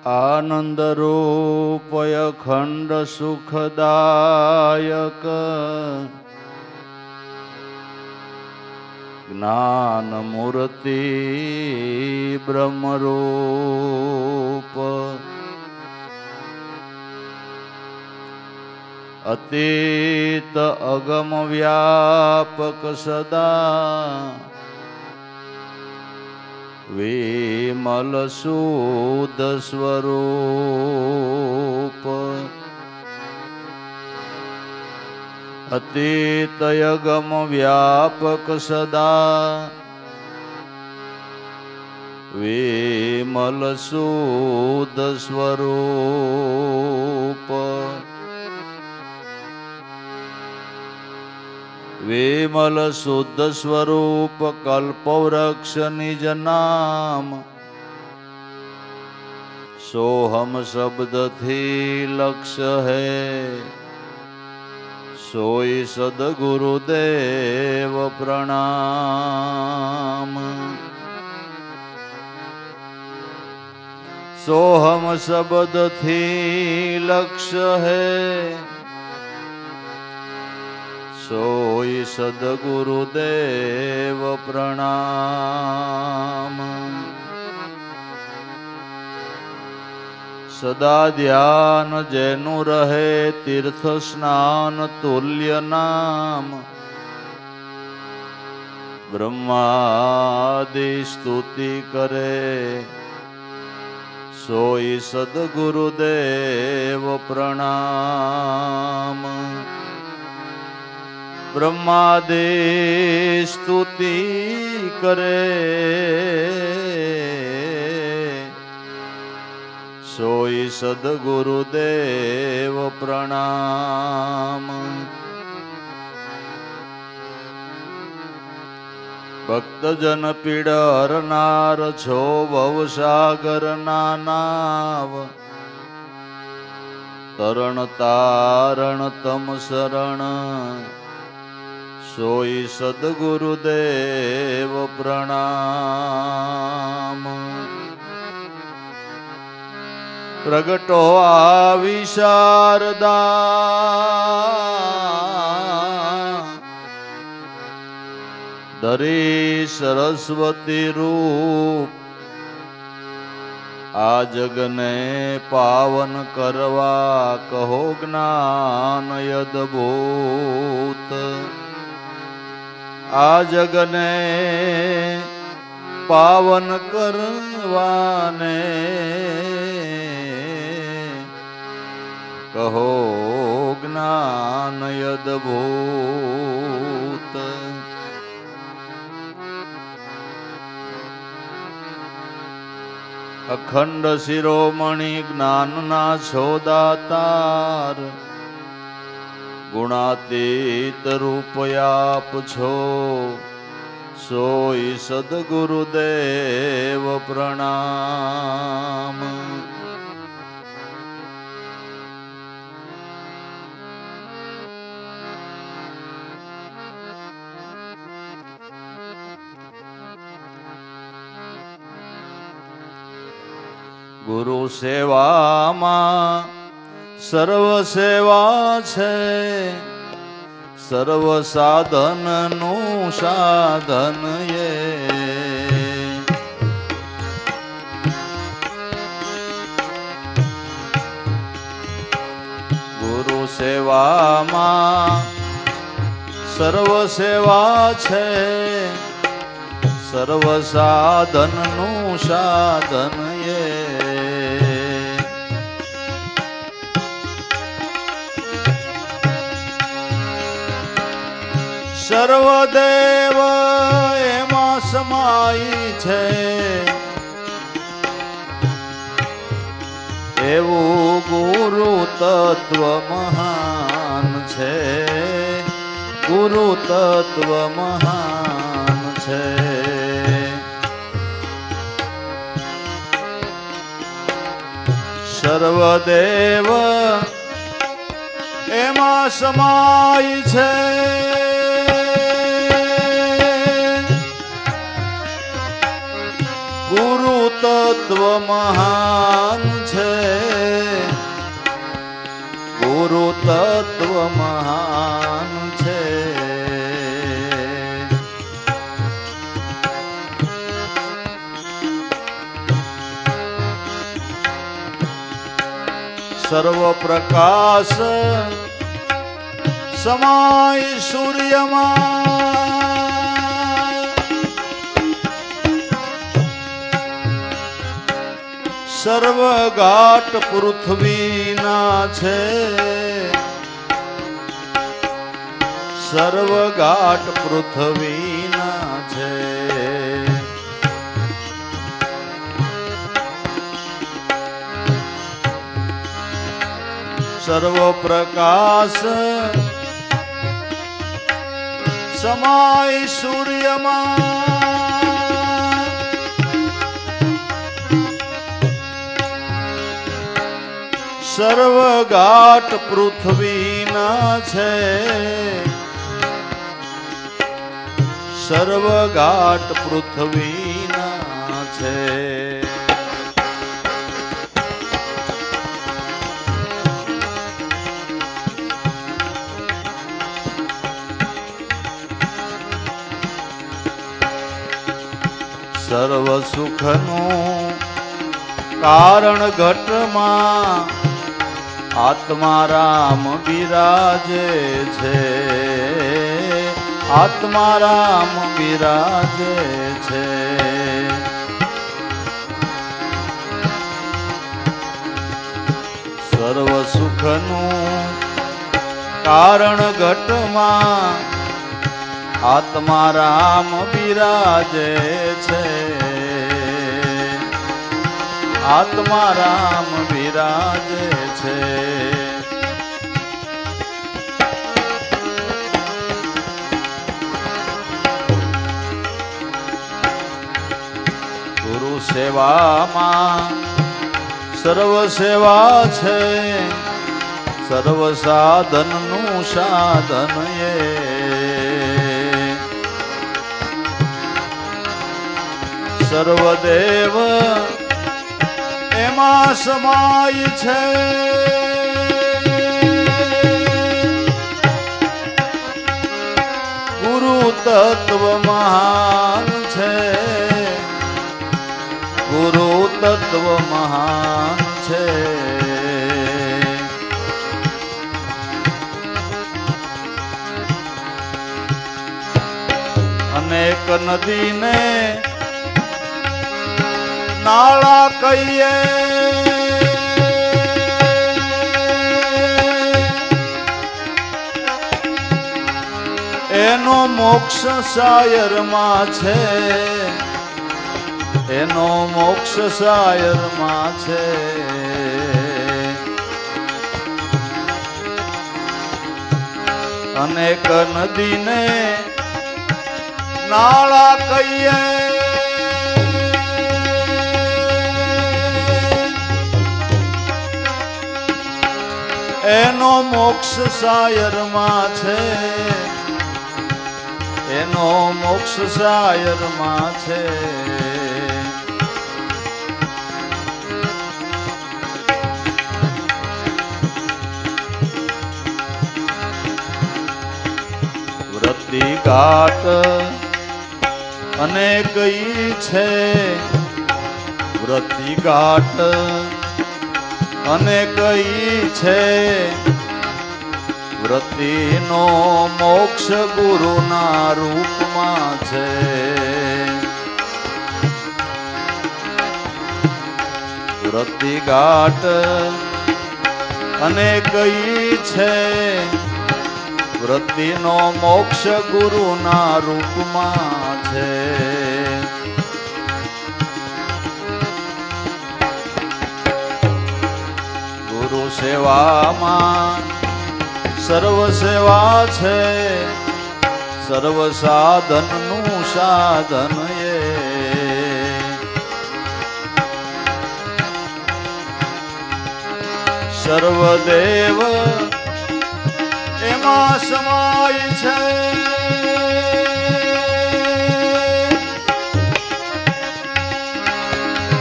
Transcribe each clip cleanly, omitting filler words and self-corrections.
आनंद रूपय खंड सुखदायक ज्ञान मूर्ति ब्रह्मरूप अतीत अगम व्यापक सदा विमल शुद्ध स्वरूप अतीत अगम व्यापक सदा विमल शुद्ध स्वरूप विमल शुद्ध स्वरूप कल्पवृक्ष निज नाम सोहम शब्द थी लक्ष्य है सोई सद्गुरुदेव प्रणाम। सोहम शब्द थी लक्ष्य है सोई सद्गुरुदेव प्रणाम। सदा ध्यान जैनु रहे तीर्थ स्नान तुल्य नाम ब्रह्मादि स्तुति करे सोई सद्गुरुदेव प्रणाम। ब्रह्मादि स्तुति करे सोई सद्गुरुदेव प्रणाम। भक्त जन पीड़ हरनार छो भव सागर नानाव तरण तारण तम शरण सोई सद्गुरुदेव प्रणाम। प्रगटो आवी शारदा धरी सरस्वती रूप आ जगने पावन करवा कहो ज्ञान यद्भूत। आ जगने पावन करवाने कहो ज्ञान यद्भूत। अखंड शिरोमणि ज्ञान ना छो दातार गुणातीत रूप आप छो सोई सद्गुरुदेव प्रणाम। गुरु सेवा मां सर्व सेवा छे सर्व साधन नु साधन ये। गुरु सेवा मां सर्व सेवा छे सर्व साधन नु साधन ये। सर्वदेव एमा समाई छे एवं गुरु तत्व महान छे गुरु तत्व महान छे। सर्वदेव एमा समाई छे गुरु तत्व महान छे તત્વ મહાન છે. સર્વ પ્રકાશ સમાય સૂર્યમાં, સર્વ ઘાટ પૃથ્વીના છે, સર્વ ઘાટ પૃથ્વીના છે. સર્વ પ્રકાશ સમાય સૂર્યમાં, સર્વ ઘાટ પૃથ્વીના છે, સર્વ ઘાટ પૃથ્વીના છે. સર્વ સુખનું કારણ ઘટમાં આત્મા રામ બિરાજે છે, આત્મા રામ બિરાજે છે. સર્વ સુખનું કારણ ઘટમાં આત્મા રામ બિરાજે છે, આત્મા રામ બિરાજે છે. ગુરુ સેવામાં સર્વ સેવા છે, સર્વ સાધનનું સાધન એ. સર્વદેવ એમાં સમાય છે, ગુરુ તત્વ મહાન છે, ગુરુ તત્વ મહાન છે. અનેક નદીને નાળા કહીએ, એનો મોક્ષ શાયરમાં છે, એનો મોક્ષ શાયરમાં છે. અનેક નદીને નાળા કહીએ, એનો મોક્ષ શાયરમાં છે, એનો મોક્ષ શાયરમાં છે. વૃત્તિ ઘાટ અનેક છે, વૃત્તિ ઘાટ અનેક છે. વૃત્તિનો મોક્ષ ગુરુના રૂપમાં છે, વૃત્તિ ઘાટ અનેક છે. વૃત્તિનો મોક્ષ ગુરુના રૂપમાં છે. ગુરુ સેવામાં સર્વ સેવા છે, સર્વ સાધનનું સાધન એ. સર્વદેવ એમાં સમાય છે,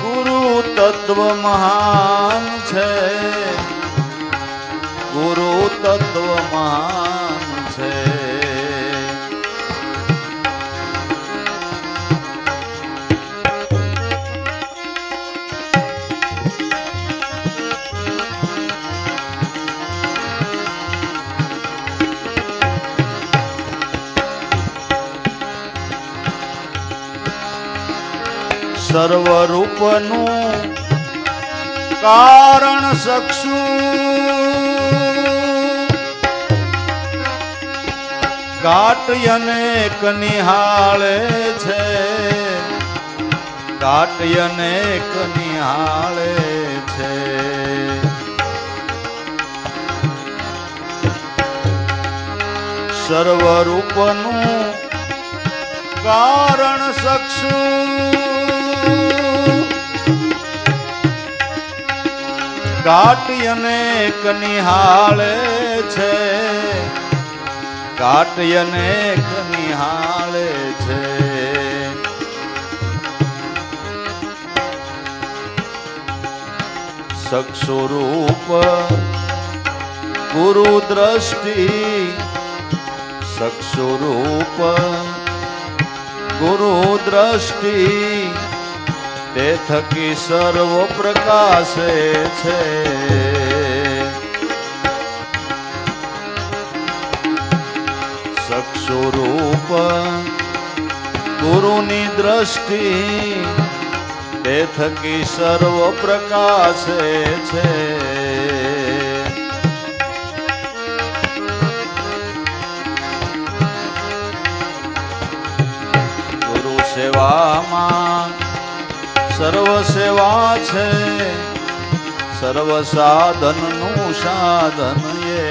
ગુરુ તત્વ મહાન છે, ગુરુ તત્વ મહાન છે. સર્વરૂપનું કારણ સક્ષુ ઘાટ અનેક નિહાળે છે, ઘાટ અનેક નિહાળે છે. સર્વરૂપનું કારણ સક્ષુ ઘાટ અનેક નિહાળે છે, ઘાટ અનેક નિહાળે છે. સક્ષુરૂપ ગુરુ દ્રષ્ટિ, સક્ષુરૂપ ગુરુ દ્રષ્ટિ તે થકી સર્વ પ્રકાશે છે. સક્ષુરૂપ ગુરુની દ્રષ્ટિ તે થકી સર્વ પ્રકાશે છે. ગુરુ સેવામાં સર્વ સેવા છે, સર્વ સાધનનું સાધન એ.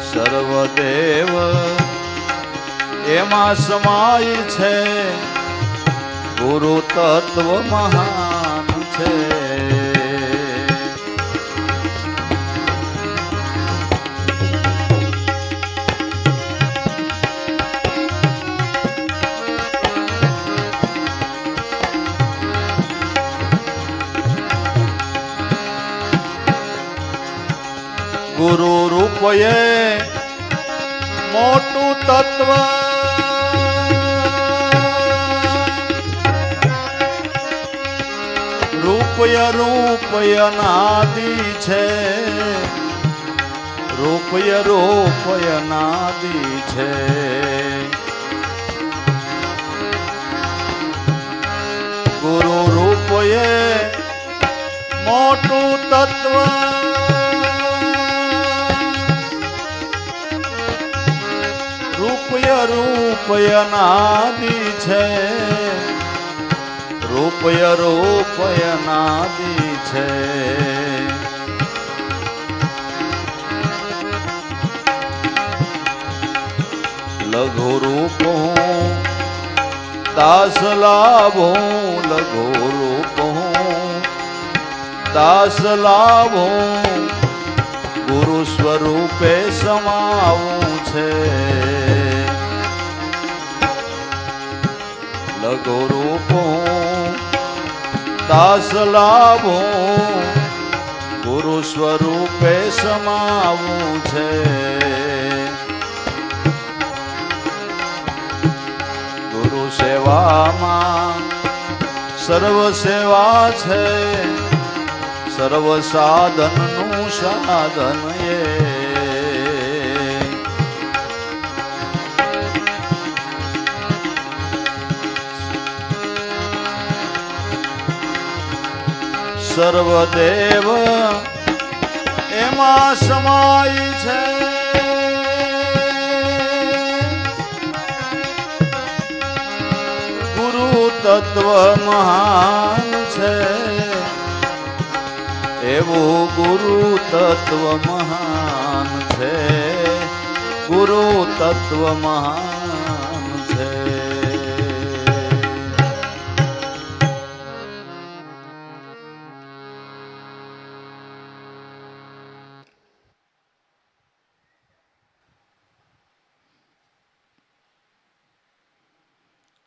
સર્વદેવ એમાં સમાય છે, ગુરુ તત્વ મહાન છે. ગુરુ રૂપયે મોટું તત્વ, રૂપય રૂપય નાદિ છે, રૂપય રૂપય નાદિ છે. ગુરુ રૂપયે મોટું તત્વ, રૂપય રૂપય નાદિ છે, રૂપય રૂપય નાદિ છે. લઘુ રૂપ હું દાસ લાભો, લઘુ રૂપ હું દાસ લાભો, ગુરુ સ્વરૂપે સમાવું છે. લઘુ રૂપ દાસ લાભો, ગુરુ સ્વરૂપે સમાવું છે. ગુરુ સેવામાં સર્વ સેવા છે, સર્વ સાધનનું સાધન એ. સર્વદેવ એમાં સમાય છે, ગુરુ તત્વ મહાન છે. એવું ગુરુ તત્વ મહાન છે, ગુરુ તત્વ મહાન છે.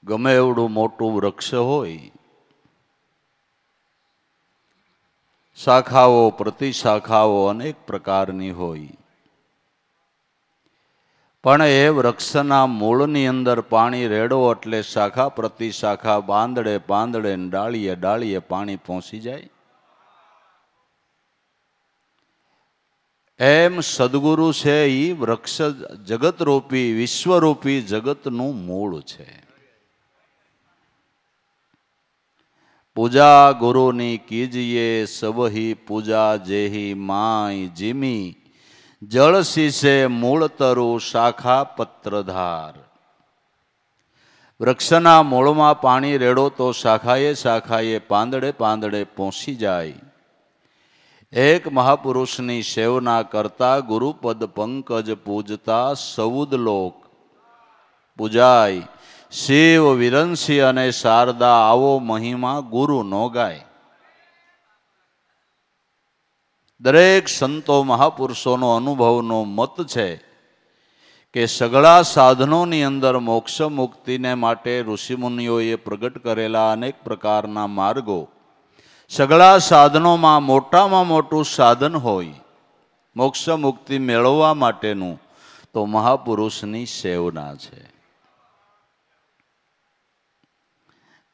ગમે એવડું મોટું વૃક્ષ હોય, શાખાઓ પ્રતિશાખાઓ અનેક પ્રકારની હોય, પણ એ વૃક્ષના મૂળની અંદર પાણી રેડો એટલે શાખા પ્રતિશાખા, બાંદડે પાંદડે, ડાળીએ ડાળીએ પાણી પહોંચી જાય. એમ સદગુરુ છે એ વૃક્ષ જગતરૂપી વિશ્વરૂપી જગતનું મૂળ છે. પૂજા ગુરુની કીજીએ સબહી પૂજા જેહી માય જીમી, જળ શીશે મૂળ તરુ શાખા પત્રધાર. વૃક્ષના મૂળમાં પાણી રેડો તો શાખાએ શાખાએ પાંદડે પાંદડે પહોંચી જાય. એક મહાપુરુષની સેવના કરતા ગુરુપદ પંકજ પૂજતા સૌદ લોક પૂજાય. શિવ વિરંશી અને શારદા આવો મહિમા ગુરુ નો ગાય. દરેક સંતો મહાપુરુષોનો અનુભવનો મત છે કે સઘળા સાધનોની અંદર મોક્ષ મુક્તિને માટે ઋષિમુનિઓએ પ્રગટ કરેલા અનેક પ્રકારના માર્ગો, સઘળા સાધનોમાં મોટામાં મોટું સાધન હોય મોક્ષ મુક્તિ મેળવવા માટેનું તો મહાપુરુષની સેવના છે.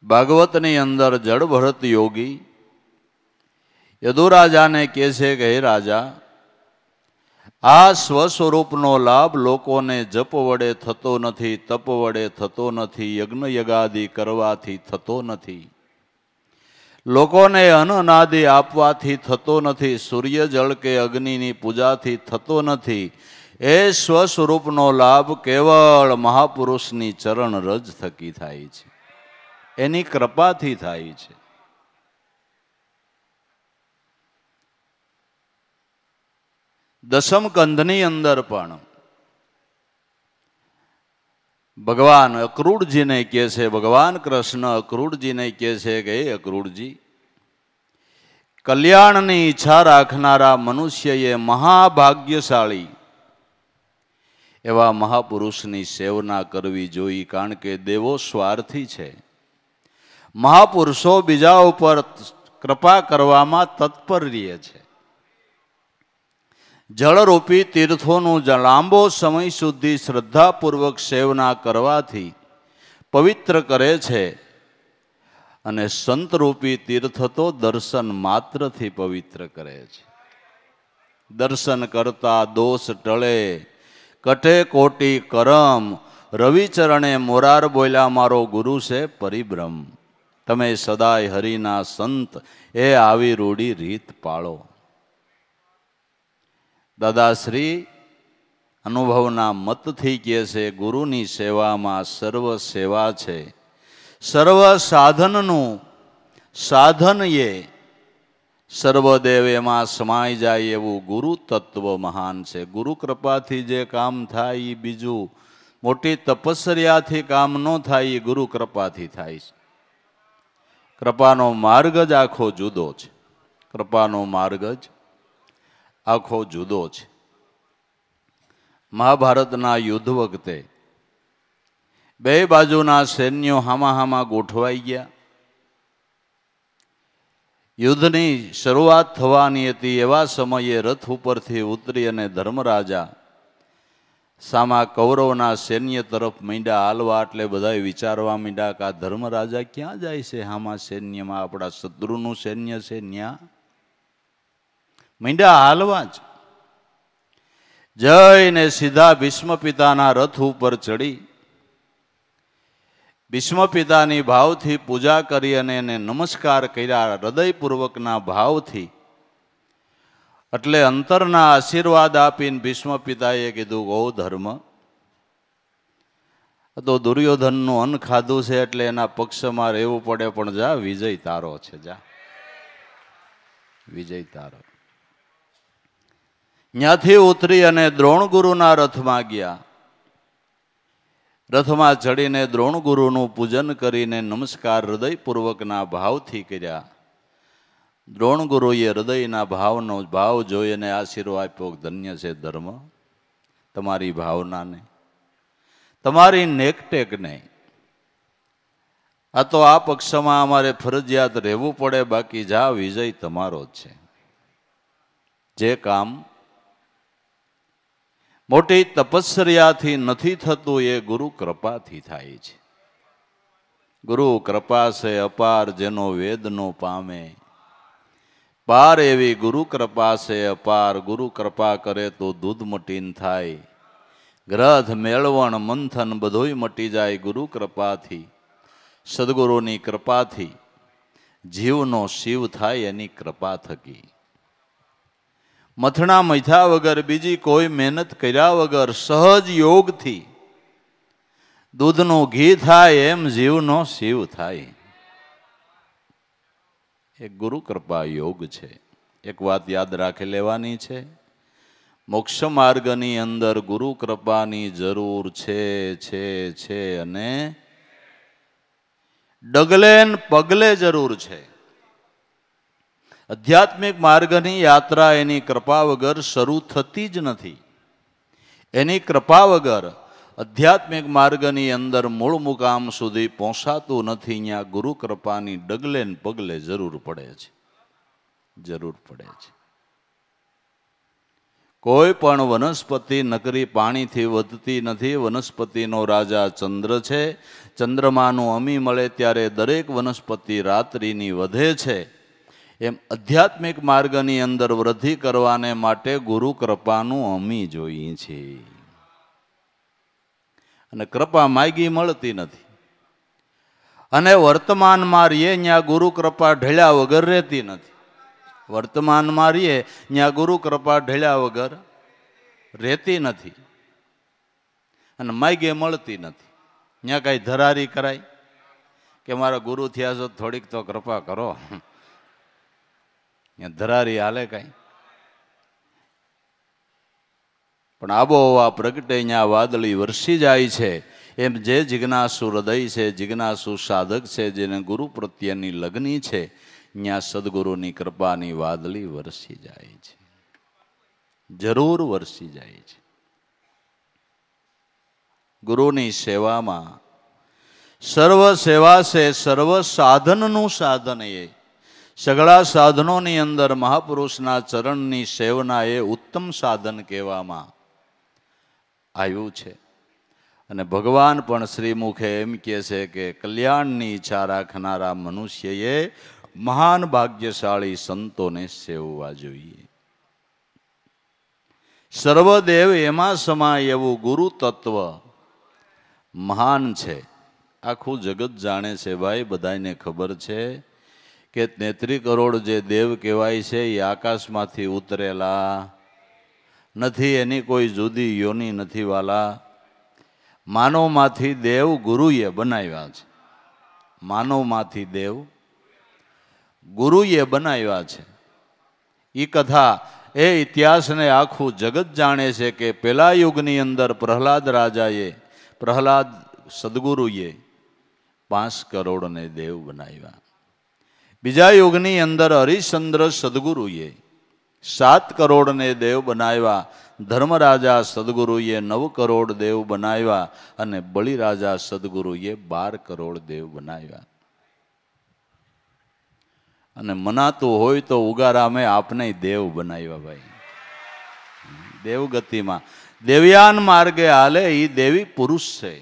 ભાગવતની અંદર જડભરત યોગી યદુરાજાને કહે છે કે હે રાજા, આ સ્વસ્વરૂપનો લાભ લોકોને જપ વડે થતો નથી, તપ વડે થતો નથી, યજ્ઞ યગાદિ કરવાથી થતો નથી, લોકોને અન્નાદિ આપવાથી થતો નથી, સૂર્ય જળ કે અગ્નિની પૂજાથી થતો નથી. એ સ્વસ્વરૂપનો લાભ કેવળ મહાપુરુષની ચરણ રજ થકી થાય છે, એની કૃપાથી થાય છે. દસમ કંધની અંદર પણ ભગવાન અક્રૂરજીને કહે છે, ભગવાન કૃષ્ણ અક્રૂરજીને કહે છે કે હે અક્રૂરજી, કલ્યાણની ઈચ્છા રાખનારા મનુષ્યએ મહાભાગ્યશાળી એવા મહાપુરુષની સેવના કરવી જોઈએ. કારણ કે દેવો સ્વાર્થી છે, મહાપુરુષો બીજા ઉપર કૃપા કરવામાં તત્પર રહે છે. જળરૂપી તીર્થોનું લાંબો સમય સુધી શ્રદ્ધાપૂર્વક સેવના કરવાથી પવિત્ર કરે છે, અને સંતરૂપી તીર્થ તો દર્શન માત્રથી પવિત્ર કરે છે. દર્શન કરતા દોષ ટળે, કઠે કોટી કરમ, રવિચરણે મોરાર બોલ્યા મારો ગુરુ છે પરિબ્રહ્મ. તમે સદાય હરિના સંત એ આવી રૂડી રીત પાળો. દાદાશ્રી અનુભવના મતથી કહે છે, ગુરુની સેવામાં સર્વ સેવા છે. સર્વ સાધનનું સાધન એ સર્વદેવ એમાં સમાઈ જાય એવું ગુરુ તત્વ મહાન છે. ગુરુ કૃપાથી જે કામ થાય એ બીજું મોટી તપસ્યાથી કામ ન થાય, એ ગુરુ કૃપાથી થાય છે. કૃપાનો માર્ગ જ આખો જુદો છે. કૃપાનો માર્ગ જ આખો જુદો છે. મહાભારતના યુદ્ધ વખતે બે બાજુના સૈન્યો હામા ગોઠવાઈ ગયા. યુદ્ધની શરૂઆત થવાની હતી. એવા સમયે રથ ઉપરથી ઉતરી અને ધર્મરાજા સામા કૌરવના સૈન્ય તરફ માંડ્યા હાલવા. એટલે બધા વિચારવા માંડ્યા કે આ ધર્મરાજા ક્યાં જાય છે? હામા સૈન્યમાં આપણા શત્રુનું સૈન્ય છે, ન્યા માંડ્યા હાલવા જ. જઈને સીધા ભીષ્મ પિતાના રથ ઉપર ચડી ભીષ્મ પિતાની ભાવથી પૂજા કરી અને એને નમસ્કાર કર્યા હૃદયપૂર્વકના ભાવથી. એટલે અંતરના આશીર્વાદ આપીને ભીષ્મ પિતાએ કીધું, ગૌ ધર્મ તો દુર્યોધનનું અન્ન ખાધું છે એટલે એના પક્ષમાં રહેવું પડે, પણ જા વિજય તારો છે, જા વિજય તારો. ત્યાંથી ઉતરી અને દ્રોણગુરુના રથમાં ગયા. રથમાં ચડીને દ્રોણગુરુનું પૂજન કરીને નમસ્કાર હૃદયપૂર્વકના ભાવથી કર્યા. દ્રોણગુરુએ હૃદયના ભાવનો ભાવ જોઈને આશીર્વાદ આપ્યો, ધન્ય છે ધર્મ તમારી ભાવનાને, તમારી નેકટેકને. આ તો આ પક્ષમાં અમારે ફરજિયાત રહેવું પડે, બાકી જા વિજય તમારો જ છે. જે કામ મોટી તપસ્યાથી નથી થતું એ ગુરુ કૃપાથી થાય છે. ગુરુ કૃપા છે અપાર જેનો વેદ નો પામે, પાર એવી ગુરુ કૃપા છે અપાર, ગુરુ કૃપા કરે તો દૂધ મટીન થાય, ગ્રથ મેળવણ મંથન બધુંય મટી જાય ગુરુ કૃપાથી. સદગુરુની કૃપાથી જીવનો શિવ થાય એની કૃપા થકી. મથણા મથ્યા વગર બીજી કોઈ મહેનત કર્યા વગર સહજ યોગથી દૂધનું ઘી થાય એમ જીવનો શિવ થાય. એક ગુરુ કૃપા યોગ છે. એક વાત યાદ રાખી લેવાની છે, મોક્ષ માર્ગની અંદર ગુરુ કૃપાની જરૂર છે અને ડગલે ને પગલે જરૂર છે. આધ્યાત્મિક માર્ગની યાત્રા એની કૃપા વગર શરૂ થતી જ નથી. એની કૃપા વગર આધ્યાત્મિક માર્ગની અંદર મૂળ મુકામ સુધી પહોંચાતું નથી. અહીંયા ગુરુ કૃપાની ડગલે ને પગલે જરૂર પડે છે, જરૂર પડે છે. કોઈ પણ વનસ્પતિ નકરી પાણીથી વધતી નથી. વનસ્પતિનો રાજા ચંદ્ર છે. ચંદ્રમાનું અમી મળે ત્યારે દરેક વનસ્પતિ રાત્રિની વધે છે. એમ આધ્યાત્મિક માર્ગની અંદર વૃદ્ધિ કરવાને માટે ગુરુ કૃપાનું અમી જોઈએ છે. અને કૃપા માગી મળતી નથી. અને વર્તમાનમાં રહીએ ત્યાં ગુરુ કૃપા ઢળ્યા વગર રહેતી નથી. વર્તમાનમાં રહીએ ત્યાં ગુરુ કૃપા ઢળ્યા વગર રહેતી નથી. અને માગે મળતી નથી. ત્યાં કાંઈ ધરારી કરાય કે મારા ગુરુ થયા છો થોડીક તો કૃપા કરો, ત્યાં ધરારી હાલે કાંઈ? પણ આબોહવા પ્રગટે ત્યાં વાદળી વરસી જાય છે. એમ જે જિજ્ઞાસુ હૃદય છે, જિજ્ઞાસુ સાધક છે, જેને ગુરુ પ્રત્યેની લગ્ની છે, ત્યાં સદગુરુની કૃપાની વાદળી વરસી જાય છે, જરૂર વરસી જાય છે. ગુરુની સેવામાં સર્વ સેવા છે, સર્વ સાધનનું સાધન એ. સગળા સાધનોની અંદર મહાપુરુષના ચરણની સેવના એ ઉત્તમ સાધન કહેવામાં આવ્યું છે. અને ભગવાન પણ શ્રીમુખે એમ કહે છે કે કલ્યાણની ઈચ્છા રાખનારા મનુષ્યએ મહાન ભાગ્યશાળી સંતોને સેવવા જોઈએ. સર્વદેવ એમાં સમાય એવું ગુરુ તત્વ મહાન છે. આખું જગત જાણે છે ભાઈ, બધાને ખબર છે કે 33 કરોડ જે દેવ કહેવાય છે એ આકાશમાંથી ઉતરેલા નથી. એની કોઈ જુદી યોની નથી વાલા. માનવમાંથી દેવ ગુરુએ બનાવ્યા છે. માનવમાંથી દેવ ગુરુએ બનાવ્યા છે. એ કથા એ ઇતિહાસને આખું જગત જાણે છે કે પેલા યુગની અંદર પ્રહલાદ રાજાએ, પ્રહલાદ સદગુરુએ 5 કરોડને દેવ બનાવ્યા. બીજા યુગની અંદર હરિશ્ચંદ્ર સદગુરુએ 7 કરોડને દેવ બનાવ્યા. ધર્મરાજા સદગુરુએ 9 કરોડ દેવ બનાવ્યા. અને બલિરાજા સદગુરુએ 12 કરોડ દેવ બનાવ્યા. અને મનાતું હોય તો ઉગારામે આપને દેવ બનાવ્યા ભાઈ. દેવગતિમાં દેવયાન માર્ગે હાલે એ દેવી પુરુષ છે.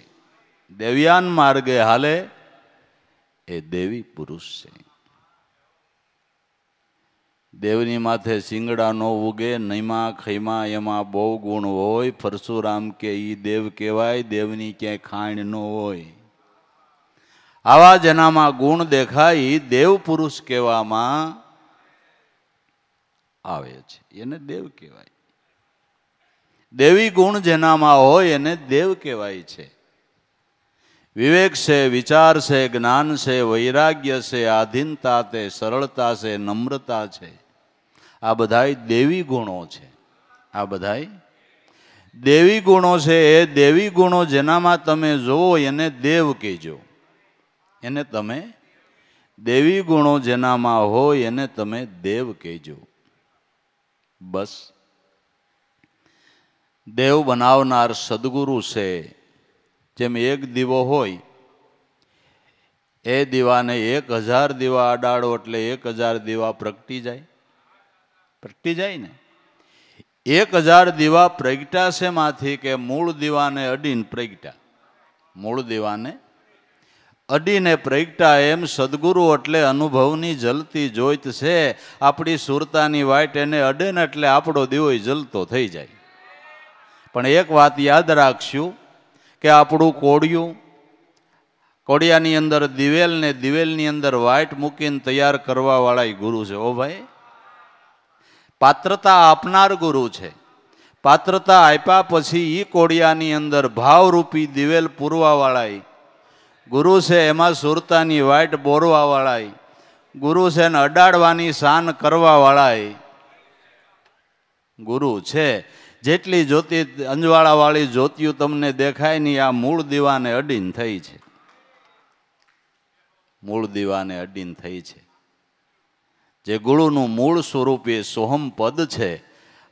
દેવયાન માર્ગે હાલે એ દેવી પુરુષ છે. દેવની માથે શિંગડા નો ઉગે, નૈમાં ખૈમાં એમાં બહુ ગુણ હોય. પરશુરામ કે ઈ દેવ કહેવાય, દેવની ક્યાંય ખાણ ન હોય. આવા જેનામાં ગુણ દેખાય ઈ દેવ પુરુષ કહેવામાં આવે છે, એને દેવ કહેવાય. દેવી ગુણ જેનામાં હોય એને દેવ કહેવાય છે. વિવેક છે, વિચાર છે, જ્ઞાન છે, વૈરાગ્ય છે, આધીનતા છે, સરળતા છે, નમ્રતા છે, આ બધાય દેવી ગુણો છે. આ બધાય દેવી ગુણો છે. એ દેવી ગુણો જેનામાં તમે જોવો એને દેવ કહેજો. એને તમે દેવી ગુણો જેનામાં હોય એને તમે દેવ કહેજો. બસ દેવ બનાવનાર સદગુરુ છે. જેમ એક દીવો હોય, એ દીવાને 1000 દીવા અડાડો એટલે 1000 દીવા પ્રગટી જાય. પ્રગટી જાય ને. 1000 દીવા પ્રગટ્યા છે માંથી કે મૂળ દીવાને અડીને પ્રગટ્યા, મૂળ દીવાને અડીને પ્રગટા. એમ સદગુરુ એટલે અનુભવની જલતી જોઈત છે. આપણી સુરતાની વાઈટ એને અડે ને એટલે આપણો દીવો જલતો થઈ જાય. પણ એક વાત યાદ રાખશું કે આપણું કોડિયું, કોડિયાની અંદર દિવેલ ને દિવેલની અંદર વાઈટ મૂકીને તૈયાર કરવા વાળા ગુરુ છે. ઓ ભાઈ, પાત્રતા આપનાર ગુરુ છે. પાત્રતા આપ્યા પછી એ કોડિયાની અંદર ભાવરૂપી દિવેલ પૂરવા વાળા ગુરુ છે. એમાં સુરતાની વાઈટ બોરવા વાળા ગુરુ છે ને અડાડવાની શાન કરવા વાળા ગુરુ છે. જેટલી જ્યોતિ અંજવાળા વાળી જ્યોતિઓ તમને દેખાય નહીં, આ મૂળ દીવાને અડીને થઈ છે, મૂળ દીવાને અડીને થઈ છે. જે ગુરુનું મૂળ સ્વરૂપ એ સોહમ પદ છે.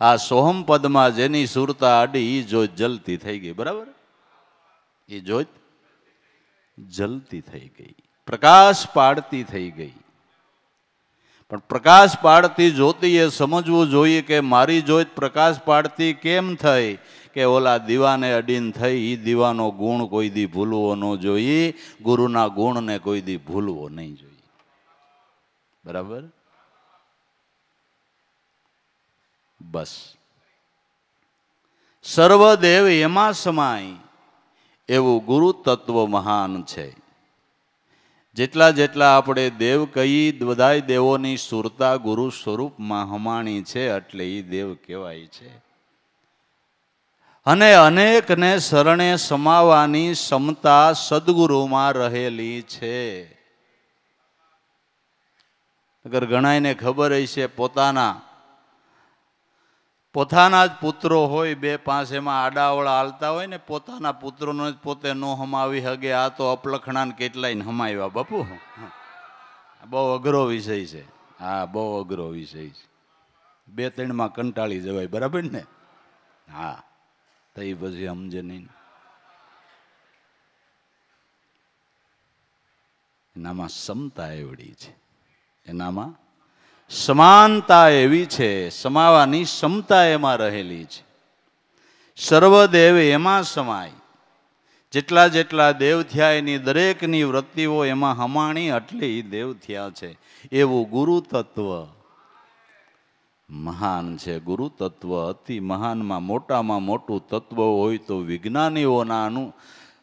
આ સોહમ પદમાં જેની સુરતા અડી એ જોત જલતી થઈ ગઈ. બરાબર, એ જોત જલતી થઈ ગઈ, પ્રકાશ પાડતી થઈ ગઈ. પણ પ્રકાશ પાડતી જ્યોતિએ સમજવું જોઈએ કે મારી જ્યોત પ્રકાશ પાડતી કેમ થઈ, કે ઓલા દીવાને અડીને થઈ. એ દીવાનો ગુણ કોઈ દી ભૂલવો ન જોઈએ, ગુરુના ગુણને કોઈ દી ભૂલવો નહીં જોઈએ. બરાબર, બસ. સર્વદેવ એમાં સમાય એવું ગુરુ તત્વ મહાન છે. જેટલા જેટલા આપણે દેવ કહી, બધાય દેવોની સુરતા ગુરુ સ્વરૂપમાં હમાણી છે, એટલે એ દેવ કહેવાય છે. અને અનેકને શરણે સમાવાની ક્ષમતા સદગુરુમાં રહેલી છે. અગર ઘણાને ખબર હશે પોતાના જ પુત્રો હોય, 2-5 એમાં આડાવળા હાલતા હોય ને, પોતાના પુત્રોનો જ પોતે ન હમાવી હગે. આ તો અપલખણાને કેટલાય હમાવ્યા બાપુ. બહુ અઘરો વિષય છે. હા, બહુ અઘરો વિષય છે. 2-3 કંટાળી જવાય. બરાબર ને? હા, તો એ પછી સમજે નહીં. એનામાં ક્ષમતા એવડી છે, એનામાં સમાનતા એવી છે, સમાવાની ક્ષમતા એમાં રહેલી છે. સર્વદેવ એમાં સમાય. જેટલા જેટલા દેવ થયા એની દરેકની વૃત્તિઓ એમાં હમાણી, એટલે એ દેવ થયા છે. એવું ગુરુ તત્વ મહાન છે. ગુરુ તત્વ અતિ મહાનમાં મોટામાં મોટું તત્વ હોય તો વિજ્ઞાનીઓના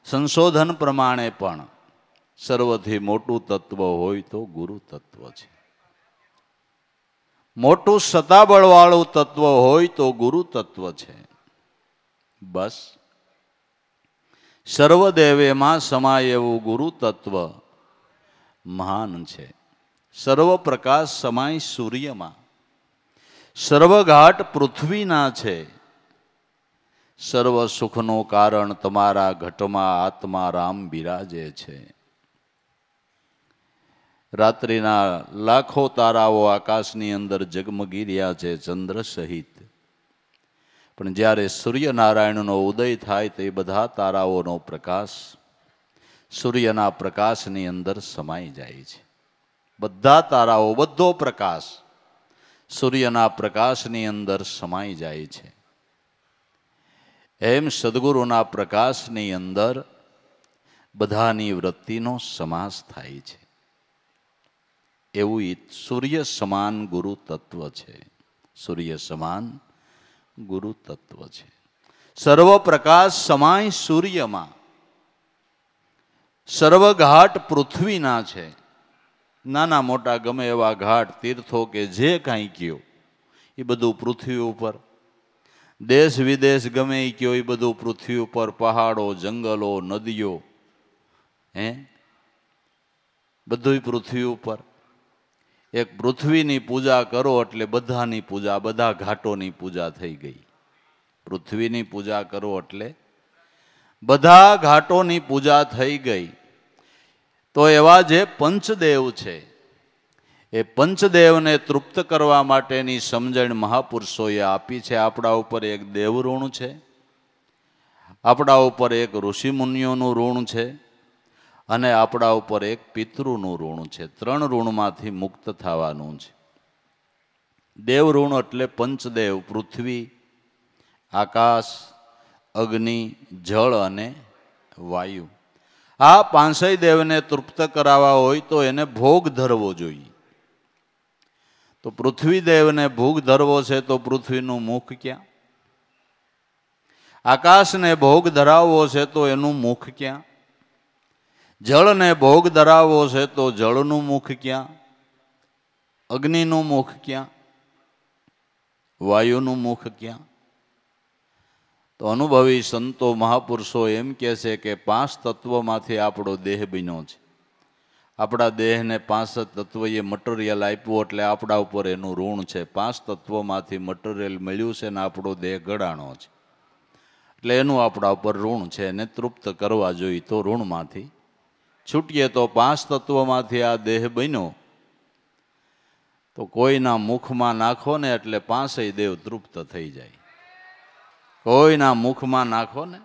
સંશોધન પ્રમાણે પણ સર્વથી મોટું તત્વ હોય તો ગુરુ તત્વ છે. મોટું સતાબળવાળું તત્વ હોય તો ગુરુ તત્વ છે. બસ, સર્વદેવેમાં સમાય એવું ગુરુ તત્વ મહાન છે. સર્વ પ્રકાશ સમાય સૂર્યમાં, સર્વઘાટ પૃથ્વીના છે. સર્વ સુખનું કારણ તમારા ઘટમાં આત્મા રામ બિરાજે છે. રાત્રિના લાખો તારાઓ આકાશની અંદર જગમગી રહ્યા છે, ચંદ્ર સહિત. પણ જ્યારે સૂર્યનારાયણનો ઉદય થાય તો એ બધા તારાઓનો પ્રકાશ સૂર્યના પ્રકાશની અંદર સમાઈ જાય છે. બધા તારાઓ, બધો પ્રકાશ સૂર્યના પ્રકાશની અંદર સમાઈ જાય છે. એમ સદગુરુના પ્રકાશની અંદર બધાની વૃત્તિનો સમાસ થાય છે. એવું સૂર્ય સમાન ગુરુ તત્વ છે. સૂર્ય સમાન ગુરુ તત્વ છે. સર્વ પ્રકાશ સમાય સૂર્યમાં, સર્વ ઘાટ પૃથ્વીના છે. નાના મોટા ગમે એવા ઘાટ, તીર્થો કે જે કાંઈ કયો એ બધું પૃથ્વી ઉપર. દેશ વિદેશ ગમે એ કયો એ બધું પૃથ્વી ઉપર. પહાડો, જંગલો, નદીઓ, બધું પૃથ્વી ઉપર. એક પૃથ્વીની પૂજા કરો એટલે બધાની પૂજા, બધા ઘાટોની પૂજા થઈ ગઈ. પૃથ્વીની પૂજા કરો એટલે બધા ઘાટોની પૂજા થઈ ગઈ. તો એવા જે પંચદેવ છે, એ પંચદેવને તૃપ્ત કરવા માટેની સમજણ મહાપુરુષોએ આપી છે. આપણા ઉપર એક દેવ ઋણ છે, આપણા ઉપર એક ઋષિમુનિઓનું ઋણ છે, અને આપણા ઉપર એક પિતૃનું ઋણ છે. 3 ઋણમાંથી મુક્ત થવાનું છે. દેવ ઋણ એટલે પંચદેવ, પૃથ્વી, આકાશ, અગ્નિ, જળ અને વાયુ. આ પાંચેય દેવને તૃપ્ત કરાવવા હોય તો એને ભોગ ધરવો જોઈએ. તો પૃથ્વી દેવને ભોગ ધરવો છે તો પૃથ્વીનું મુખ ક્યાં? આકાશને ભોગ ધરાવવો છે તો એનું મુખ ક્યાં? જળને ભોગ ધરાવવો છે તો જળનું મુખ ક્યાં? અગ્નિનું મુખ ક્યાં? વાયુનું મુખ ક્યાં? તો અનુભવી સંતો મહાપુરુષો એમ કહે છે કે 5 તત્વમાંથી આપણો દેહ બન્યો છે. આપણા દેહને 5 તત્વએ મટીરિયલ આપ્યું એટલે આપણા ઉપર એનું ઋણ છે. 5 તત્વોમાંથી મટીરિયલ મળ્યું છે ને આપણો દેહ ઘડાણો છે એટલે એનું આપણા ઉપર ઋણ છે. એને તૃપ્ત કરવા જોઈએ તો ઋણમાંથી છૂટીએ. તો 5 તત્વોમાંથી આ દેહ બન્યો તો કોઈના મુખમાં નાખો ને એટલે 5 દેવ તૃપ્ત થઈ જાય. કોઈના મુખમાં નાખો ને,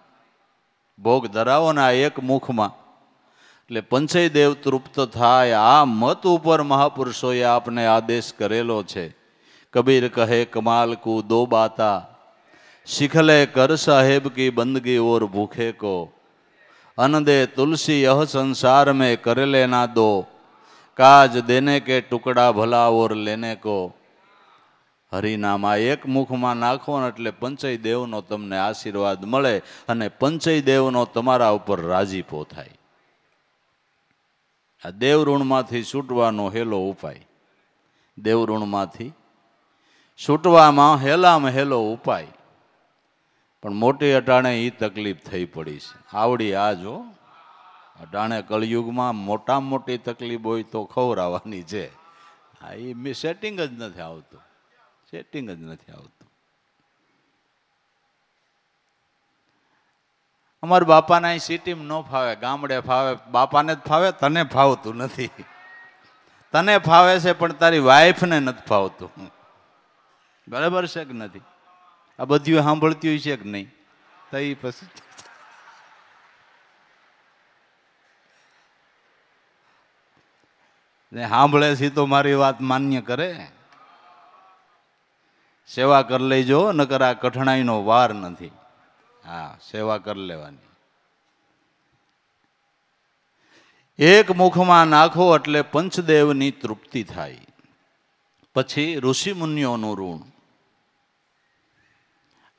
ભોગ ધરાવો ને આ એક મુખમાં એટલે 5 દેવ તૃપ્ત થાય. આ મત ઉપર મહાપુરુષોએ આપને આદેશ કરેલો છે. કબીર કહે કમાલ કુ દો બાતા, શીખલે કર સાહેબ કી બંદગી ઓર ભૂખે કો, અન દે તુલસી यह संसार में कर लेना दो, काज देने के टुकड़ा भला और लेने को. હરિનામ આ એક મુખમાં નાખો ને એટલે 5 દેવનો તમને આશીર્વાદ મળે અને 5 દેવનો તમારા ઉપર રાજીપો થાય. આ દેવ ઋણમાંથી છૂટવાનો હેલો ઉપાય. દેવ ઋણમાંથી છૂટવામાં હેલામાં હેલો ઉપાય. પણ મોટી અટાણે એ તકલીફ થઈ પડી છે. આવડી આ જો અટાણે કળિયુગમાં મોટામાં મોટી તકલીફ હોય તો ખવડાવવાની છે. હા, એ સેટિંગ જ નથી આવતું. સેટિંગ જ નથી આવતું. અમારા બાપાને અહીં સિટીમાં ન ફાવે, ગામડે ફાવે. બાપાને જ ફાવે, તને ફાવતું નથી. તને ફાવે છે પણ તારી વાઈફને નથી ફાવતું. બરાબર છે કે નથી? આ બધું સાંભળતી હોય છે કે નહીં? તો એ પછી સાંભળે છે તો મારી વાત માન્ય કરે. સેવા કરી લેજો, નકર આ કઠણાઈનો વાર નથી. હા, સેવા કરી લેવાની. એક મુખમાં નાખો એટલે પંચદેવની તૃપ્તિ થાય. પછી ઋષિ મુનિઓનું ઋણ.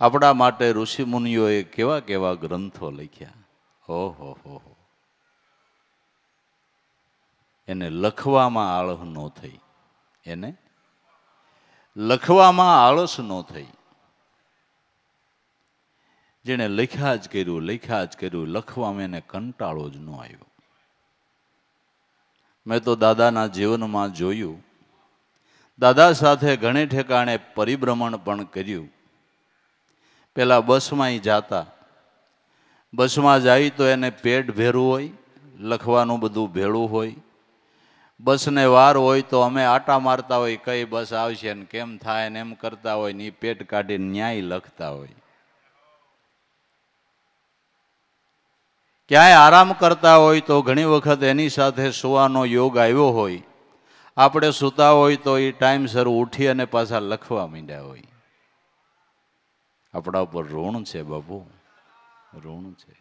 આપણા માટે ઋષિ મુનિઓએ કેવા કેવા ગ્રંથો લખ્યા. ઓહો હો. એને લખવામાં આળસ ન થઈ. એને લખવામાં આળસ ન થઈ. જેણે લખ્યા જ કર્યું, લખવામાં એને કંટાળો જ ન આવ્યો. મેં તો દાદાના જીવનમાં જોયું. દાદા સાથે ઘણે ઠેકાણે પરિભ્રમણ પણ કર્યું. પેલા બસમાં જાતા. બસમાં જાય તો એને પેટ ભેરું હોય, લખવાનું બધું ભેળું હોય. બસને વાર હોય તો અમે આટા મારતા હોય, કઈ બસ આવશે ને કેમ થાય ને એમ કરતા હોય ને એ પેટ કાઢીને ન્યાય લખતા હોય. ક્યાંય આરામ કરતા હોય તો ઘણી વખત એની સાથે સુવાનો યોગ આવ્યો હોય. આપણે સૂતા હોય તો એ ટાઈમસર ઉઠી અને પાછા લખવા માંડ્યા હોય. આપણા ઉપર ઋણ છે બાપુ, ઋણ છે.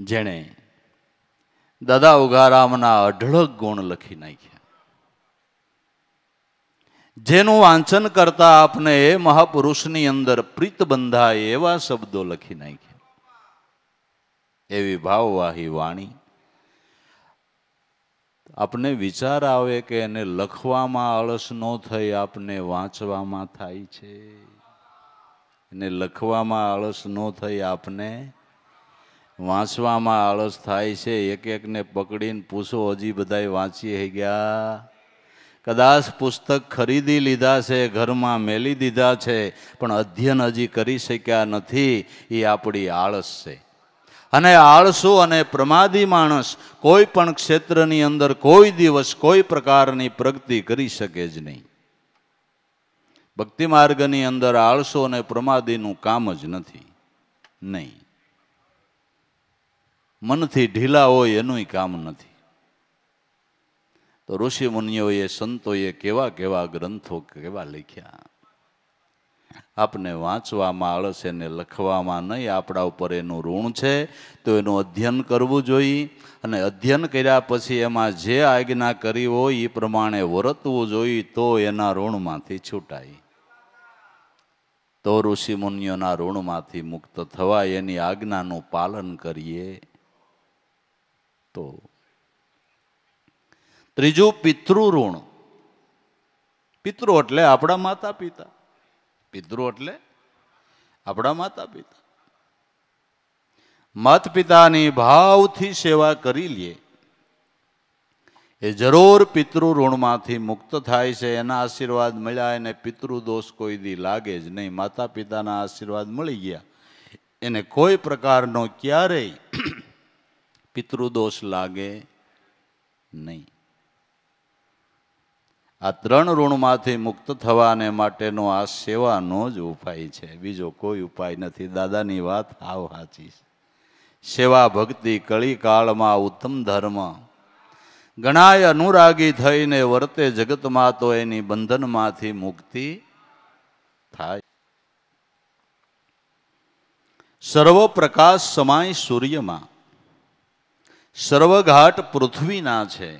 જેણે દાદા ઉગારામના અઢળક ગુણ લખી નાખ્યા. જેનું વાંચન કરતા આપને એ મહાપુરુષની અંદર પ્રીત બંધાય એવા શબ્દો લખી નાખ્યા. એવી ભાવવાહી વાણી. આપને વિચાર આવે કે એને લખવામાં આળસ ન થઈ, આપને વાંચવામાં થાય છે. એને લખવામાં આળસ ન થઈ, આપને વાંચવામાં આળસ થાય છે. એક એકને પકડીને પૂછો, હજી બધાય વાંચી ગયા? કદાચ પુસ્તક ખરીદી લીધા છે, ઘરમાં મેલી દીધા છે, પણ અધ્યયન હજી કરી શક્યા નથી. એ આપણી આળસ છે. અને આળસુ અને પ્રમાદી માણસ કોઈ પણ ક્ષેત્રની અંદર કોઈ દિવસ કોઈ પ્રકારની પ્રગતિ કરી શકે જ નહીં. ભક્તિ માર્ગની અંદર આળસુ અને પ્રમાદીનું કામ જ નથી. નહીં, મનથી ઢીલા હોય એનું કામ નથી. તો ઋષિ મુનિઓએ સંતોએ કેવા કેવા ગ્રંથો કેવા લખ્યા. આપને વાંચવામાં આળસ એને લખવામાં નહીં. આપણા ઉપર એનું ઋણ છે તો એનું અધ્યયન કરવું જોઈએ, અને અધ્યયન કર્યા પછી એમાં જે આજ્ઞા કરી હોય એ પ્રમાણે વર્તવું જોઈએ, તો એના ઋણમાંથી છૂટાય. તો ઋષિ મુનિઓના ઋણમાંથી મુક્ત થવાય. એની આજ્ઞાનું પાલન કરીએ તો. ત્રીજું પિતૃ ઋણ. પિતૃ એટલે આપણા માતા પિતા. પિતૃ એટલે આપણા માતા પિતા. માત પિતાની ભાવથી સેવા કરી લે એ જરૂર પિતૃ ઋણમાંથી મુક્ત થાય છે. એના આશીર્વાદ મળ્યા એને પિતૃ દોષ કોઈ દી લાગે જ નહીં. માતા પિતાના આશીર્વાદ મળી ગયા એને કોઈ પ્રકારનો ક્યારેય પિતૃદોષ લાગે નહીં. આ ત્રણ ઋણમાંથી મુક્ત થવાને માટેનો આ સેવાનો જ ઉપાય છે, બીજો કોઈ ઉપાય નથી. દાદાની વાત હાવ સાચી છે. સેવા ભક્તિ કળી કાળમાં ઉત્તમ ધર્મ. ઘણાય અનુરાગી થઈને વર્તે જગતમાં તો એની બંધનમાંથી મુક્તિ થાય. સર્વ પ્રકાશ સમાય સૂર્યમાં, સર્વઘાટ પૃથ્વીના છે.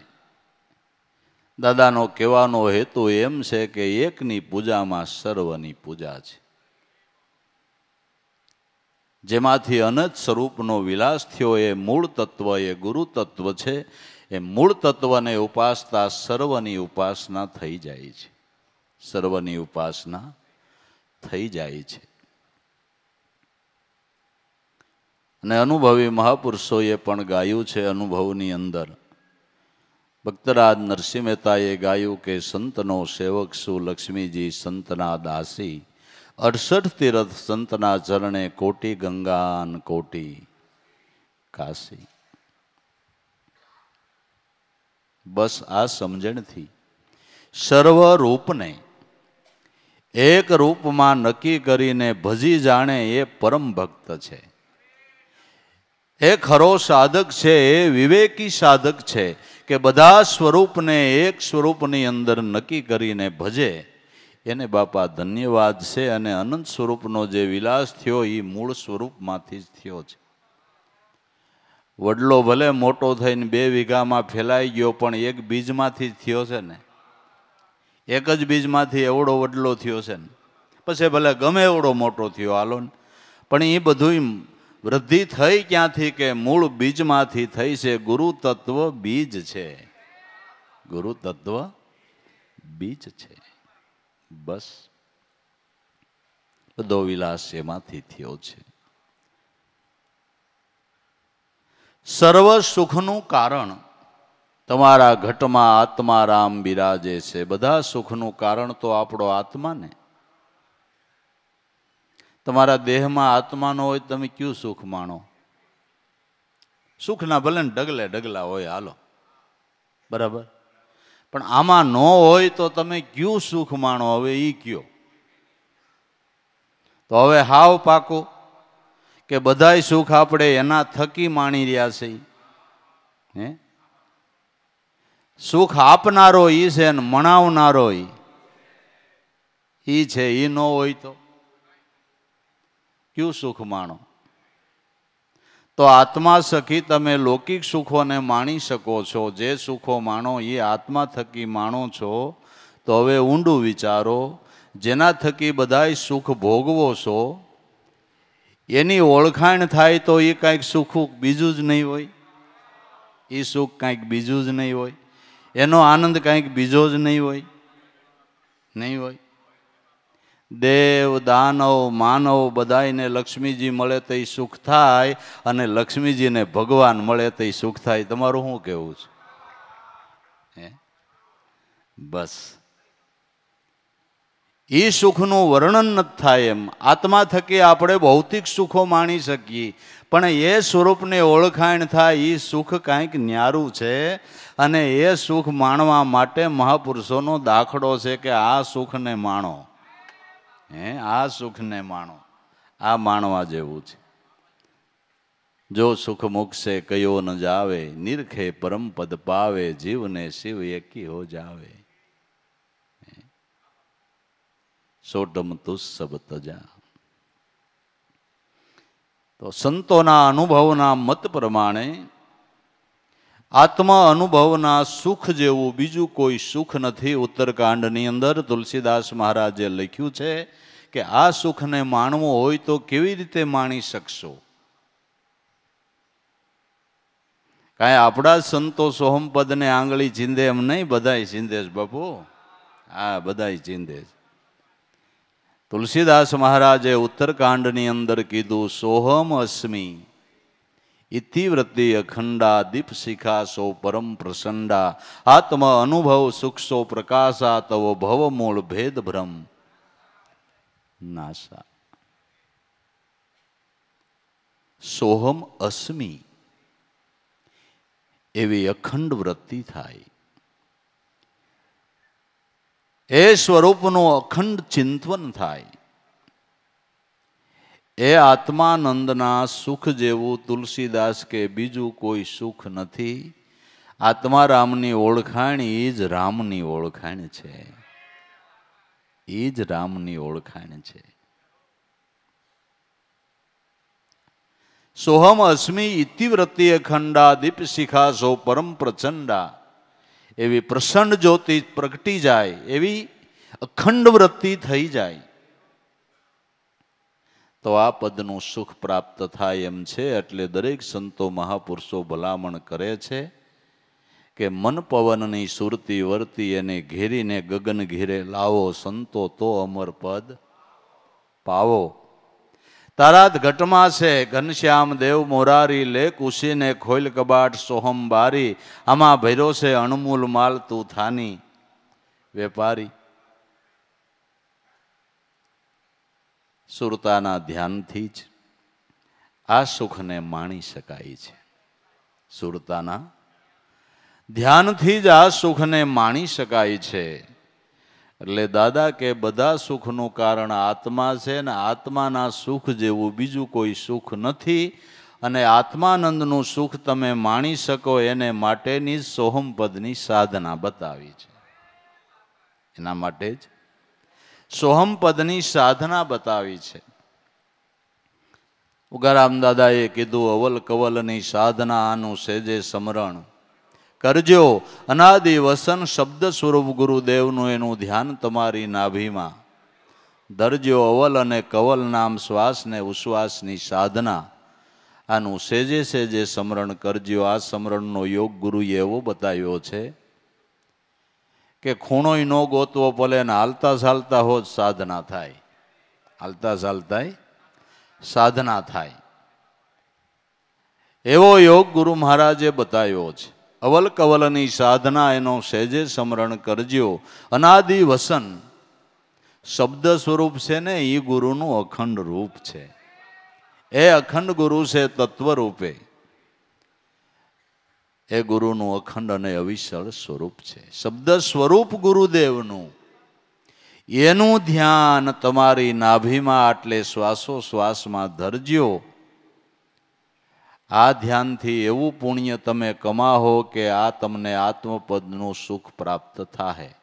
દાદાનો કહેવાનો હેતુ એમ છે કે એકની પૂજામાં સર્વની પૂજા છે. જેમાંથી અનંત સ્વરૂપનો વિલાસ થયો એ મૂળ તત્વ, એ ગુરુ તત્વ છે. એ મૂળ તત્વને ઉપાસતા સર્વની ઉપાસના થઈ જાય છે. સર્વની ઉપાસના થઈ જાય છે. અને અનુભવી મહાપુરુષોએ પણ ગાયું છે. અનુભવની અંદર ભક્તરાજ નરસિંહ મહેતાએ ગાયું કે સંતનો સેવક શું લક્ષ્મીજી સંતના દાસી, 68 તીર્થ સંતના ચરણે કોટી ગંગાન કોટી કાશી. બસ આ સમજણથી સર્વ રૂપને એક રૂપમાં નક્કી કરીને ભજી જાણે એ પરમ ભક્ત છે. એ ખરો સાધક છે, એ વિવેકી સાધક છે કે બધા સ્વરૂપને એક સ્વરૂપની અંદર નક્કી કરીને ભજે. એને બાપા ધન્યવાદ છે. અને અનંત સ્વરૂપનો જે વિલાસ થયો એ મૂળ સ્વરૂપમાંથી જ થયો છે. વડલો ભલે મોટો થઈને 2 વીઘામાં ફેલાઈ ગયો પણ એક બીજમાંથી જ થયો છે ને. એક જ બીજમાંથી એવડો વડલો થયો છે ને. પછી ભલે ગમે એવડો મોટો થયો હાલો ને, પણ એ બધું વૃદ્ધિ થઈ ક્યાંથી કે મૂળ બીજમાંથી થઈ છે. ગુરુ તત્વ બીજ છે. ગુરુ તત્વ બીજ છે. બસ બધો વિલાસ એમાંથી થયો છે. સર્વ સુખનું કારણ તમારા ઘટમાં આત્મા રામ બિરાજે છે. બધા સુખનું કારણ તો આપણો આત્મા ને. તમારા દેહમાં આત્મા ન હોય તમે ક્યું સુખ માણો? સુખના ભલે ને ડગલે ડગલા હોય હાલો બરાબર, પણ આમાં ન હોય તો તમે ક્યું સુખ માણો? હવે ઈ કયો. તો હવે હાવ પાકું કે બધાય સુખ આપણે એના થકી માણી રહ્યા છે. હે સુખ આપનારો ઈ છે ને મણાવનારો ઈ છે. ઈ ન હોય તો ક્યું સુખ માણો? તો આત્મા સખી તમે લૌકિક સુખોને માણી શકો છો. જે સુખો માણો એ આત્મા થકી માણો છો. તો હવે ઊંડું વિચારો, જેના થકી બધાય સુખ ભોગવો છો એની ઓળખાણ થાય તો એ કાંઈક સુખ બીજું જ નહીં હોય. એ સુખ કાંઈક બીજું જ નહીં હોય. એનો આનંદ કાંઈક બીજો જ નહીં હોય. નહીં હોય. દેવ દાનવ માનવ બધાયને લક્ષ્મીજી મળે તો એ સુખ થાય, અને લક્ષ્મીજીને ભગવાન મળે તો એ સુખ થાય. તમારું શું કહેવું છે? હે બસ એ સુખનું વર્ણન નથી થાય એમ. આત્મા થકી આપણે ભૌતિક સુખો માણી શકીએ, પણ એ સ્વરૂપને ઓળખાણ થાય એ સુખ કાંઈક ન્યારું છે. અને એ સુખ માણવા માટે મહાપુરુષોનો દાખલો છે કે આ સુખને માણો. આ સુખને માણો. આ માણવા જેવું છે. જો સુખ મુખશે કયો ન જાવે, નિરખે પરમ પદ પાવે, જીવને શિવ એકી હો જાવે. સોટમ તુસ સબ તજા. તો સંતોના અનુભવના મત પ્રમાણે આત્મા અનુભવના સુખ જેવું બીજું કોઈ સુખ નથી. ઉત્તરકાંડની અંદર તુલસીદાસ મહારાજે લખ્યું છે કે આ સુખને માણવું હોય તો કેવી રીતે માણી શકશો? કાંઈ આપણા સંતો સોહમપદને આંગળી ચીંધે એમ નહીં, બધાય ચીંધે છે બાપુ. હા, બધાય ચીંધે છે. તુલસીદાસ મહારાજે ઉત્તરકાંડની અંદર કીધું, સોહમ અસ્મી ઇતિવૃત્તિ અખંડા, દીપ શિખા સો પરમ પ્રસંડા, આત્મ અનુભવ સુખસો પ્રકાશા, તવ ભવ મૂળ ભેદ ભ્રમ નાશા. સોહમ અસ્મી એવી અખંડ વૃત્તિ થાય, એ સ્વરૂપનું અખંડ ચિંતન થાય. એ આત્માનંદના સુખ જેવું તુલસીદાસ કે બીજું કોઈ સુખ નથી. આત્મા રામની ઓળખાણ એ જ રામની ઓળખાણ છે, એ જ રામની ઓળખાણ છે. સોહમ અસ્મી ઇતિવૃત્તિ અખંડા, દીપ શિખા સો પરમ પ્રચંડા. એવી પ્રસન્ન જ્યોતિ પ્રગટી જાય, એવી અખંડ વૃત્તિ થઈ જાય તો આ પદનું સુખ પ્રાપ્ત થાય એમ છે. એટલે દરેક સંતો મહાપુરુષો ભલામણ કરે છે કે મન પવનની સુરતી વર્તી એને ઘેરીને ગગન ઘેરે લાવો, સંતો તો અમર પદ પાવો. તારાત ઘટમાં છે ઘનશ્યામ દેવ મોરારી, લે કુશીને ખોલ કબાટ સોહમ બારી, આમાં ભૈરો છે અણમૂલ માલ તું થાની વેપારી. સુરતાના ધ્યાનથી જ આ સુખને માણી શકાય છે. સુરતાના ધ્યાનથી જ આ સુખને માણી શકાય છે. એટલે દાદા કે બધા સુખનું કારણ આત્મા છે ને આત્માના સુખ જેવું બીજું કોઈ સુખ નથી. અને આત્માનંદનું સુખ તમે માણી શકો એને માટેની જ સોહમપદની સાધના બતાવી છે. એના માટે જ સોહમપદની સાધના બતાવી છે. ઉગારામ દાદાએ કીધું, અવલ કવલની સાધના આનું સેજે સમરણ કરજો, અનાદિ વસન શબ્દ સ્વરૂપ ગુરુદેવનું એનું ધ્યાન તમારી નાભીમાં ધરજો. અવલ અને કવલ નામ શ્વાસને ઉશ્વાસની સાધના આનું સેજે સેજે સમરણ કરજો. આ સમરણનો યોગ ગુરુએ એવો બતાવ્યો છે કે ખૂણોય ન ગોતવો પડે ને હાલતા ચાલતા હોત સાધના થાય, હાલતા ચાલતા સાધના થાય. એવો યોગ ગુરુ મહારાજે બતાવ્યો છે. અવલ કવલની સાધના એનો સહેજે સ્મરણ કરજો. અનાદિ વસન શબ્દ સ્વરૂપ છે ને એ ગુરુનું અખંડ રૂપ છે. એ અખંડ ગુરુ છે તત્વ રૂપે. એ ગુરુનું અખંડ અને અવિચળ સ્વરૂપ છે. શબ્દ સ્વરૂપ ગુરુદેવનું એનું ધ્યાન તમારી નાભીમાં એટલે શ્વાસોશ્વાસમાં ધરજો. આ ધ્યાનથી એવું પુણ્ય તમે કમાહો કે આ તમને આત્મપદનું સુખ પ્રાપ્ત થાય.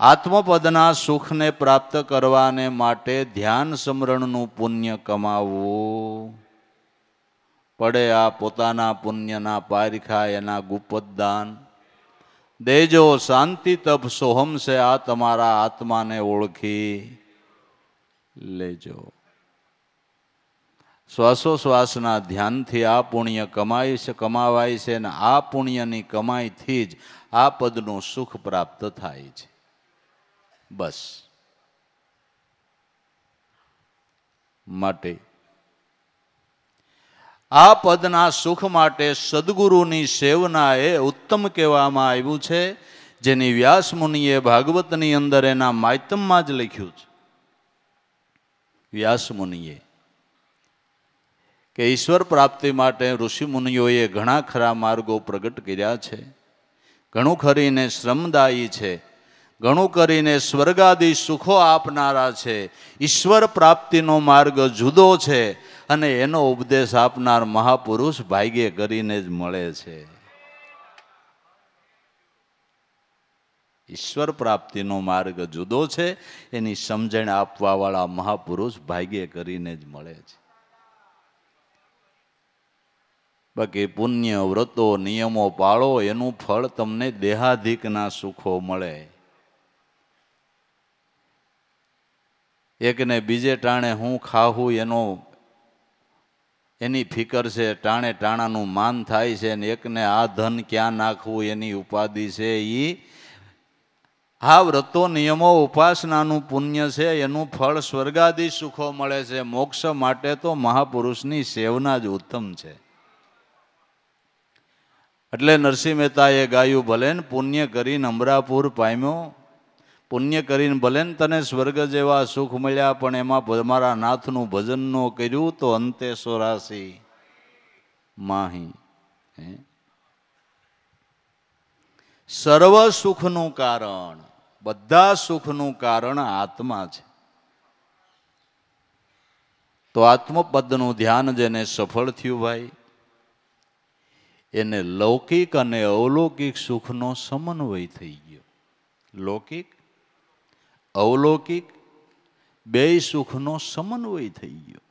આત્મપદના સુખને પ્રાપ્ત કરવાને માટે ધ્યાન સ્મરણનું પુણ્ય કમાવવું પડે. આ પોતાના પુણ્યના પારખા એના ગુપ્ત દાન દેજો. શાંતિ તપ સોહમ છે આ તમારા આત્માને ઓળખી લેજો. શ્વાસોશ્વાસના ધ્યાનથી આ પુણ્ય કમાવાય છે અને આ પુણ્યની કમાઈથી જ આ પદનું સુખ પ્રાપ્ત થાય છે. બસ માટે આ પદના સુખ માટે સદગુરુની સેવના એ ઉત્તમ કહેવામાં આવ્યું છે, જેની વ્યાસ મુનિએ ભાગવતની અંદર એના માયતમમાં જ લખ્યું છે. વ્યાસ મુનિએ કે ઈશ્વર પ્રાપ્તિ માટે ઋષિ મુનિઓએ ઘણા ખરા માર્ગો પ્રગટ કર્યા છે. ઘણું ખરીને શ્રમદાયી છે, ઘણું કરીને સ્વર્ગાદી સુખો આપનારા છે. ઈશ્વર પ્રાપ્તિનો માર્ગ જુદો છે અને એનો ઉપદેશ આપનાર મહાપુરુષ ભાગ્યે કરીને જ મળે છે. ઈશ્વર પ્રાપ્તિનો માર્ગ જુદો છે, એની સમજણ આપવા વાળા મહાપુરુષ ભાગ્યે કરીને જ મળે છે. બાકી પુણ્ય વ્રતો નિયમો પાળો એનું ફળ તમને દેહાધિકના સુખો મળે. એકને બીજે ટાણે હું ખાવું એની ફિકર છે, ટાણે ટાણાનું માન થાય છે, ને એકને આ ધન ક્યાં નાખવું એની ઉપાધિ છે. આ વ્રતો નિયમો ઉપાસનાનું પુણ્ય છે, એનું ફળ સ્વર્ગાદી સુખો મળે છે. મોક્ષ માટે તો મહાપુરુષની સેવના જ ઉત્તમ છે. એટલે નરસિંહ મહેતાએ ગાયું, ભલે ને પુણ્ય કરીને અમરાપુર પામ્યો, પુણ્ય કરીને ભલે ને તને સ્વર્ગ જેવા સુખ મળ્યા, પણ એમાં મારા નાથનું ભજન ન કર્યું તો અંતે 84 માહી. સર્વ સુખનું કારણ, બધા સુખનું કારણ આત્મા છે. તો આત્મપદનું ધ્યાન જેને સફળ થયું ભાઈ, એને લૌકિક અને અવલૌકિક સુખનો સમન્વય થઈ ગયો. લૌકિક અવલૌકિક બેય સુખનો સમન્વય થઈ ગયો.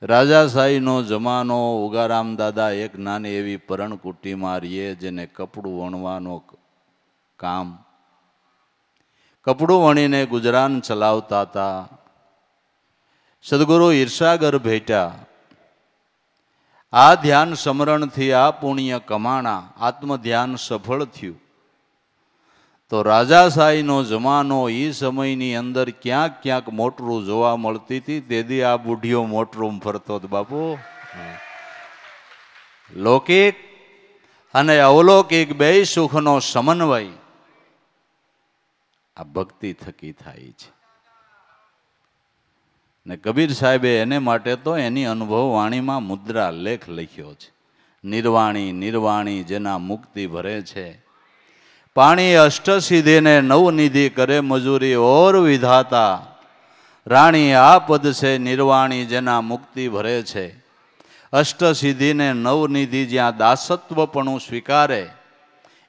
રાજાશાહીનો જમાનો, ઉગારામ દાદા એક નાની એવી પરણકુટીમાં રહીએ, જેને કપડું વણવાનો કામ, કપડું વણીને ગુજરાન ચલાવતા હતા. સદગુરુ ઈર્ષાગર ભેટ્યા. આ ધ્યાન સ્મરણથી આ પુણ્ય કમાણા, આત્મ ધ્યાન સફળ થયું. તો રાજાશાહીનો જમાનો એ સમયની અંદર ક્યાંક ક્યાંક મોટરું જોવા મળતી હતી. તેથી આ બુઢીઓ મોટરું ફરતો હતો બાપુ. લૌકિક અને અવલૌકિક બેય સુખનો સમન્વય આ ભક્તિ થકી થાય છે. ને કબીર સાહેબે એને માટે તો એની અનુભવ વાણીમાં મુદ્રા લેખ લખ્યો છે. નિર્વાણી નિર્વાણી જેના મુક્તિ ભરે છે, પાણી અષ્ટસિદ્ધિને નવનિધિ કરે મજૂરી ઓર વિધાતા. રાણી આ પદ છે નિર્વાણી જેના મુક્તિ ભરે છે. અષ્ટસિદ્ધિને નવનિધિ જ્યાં દાસત્વપણું સ્વીકારે,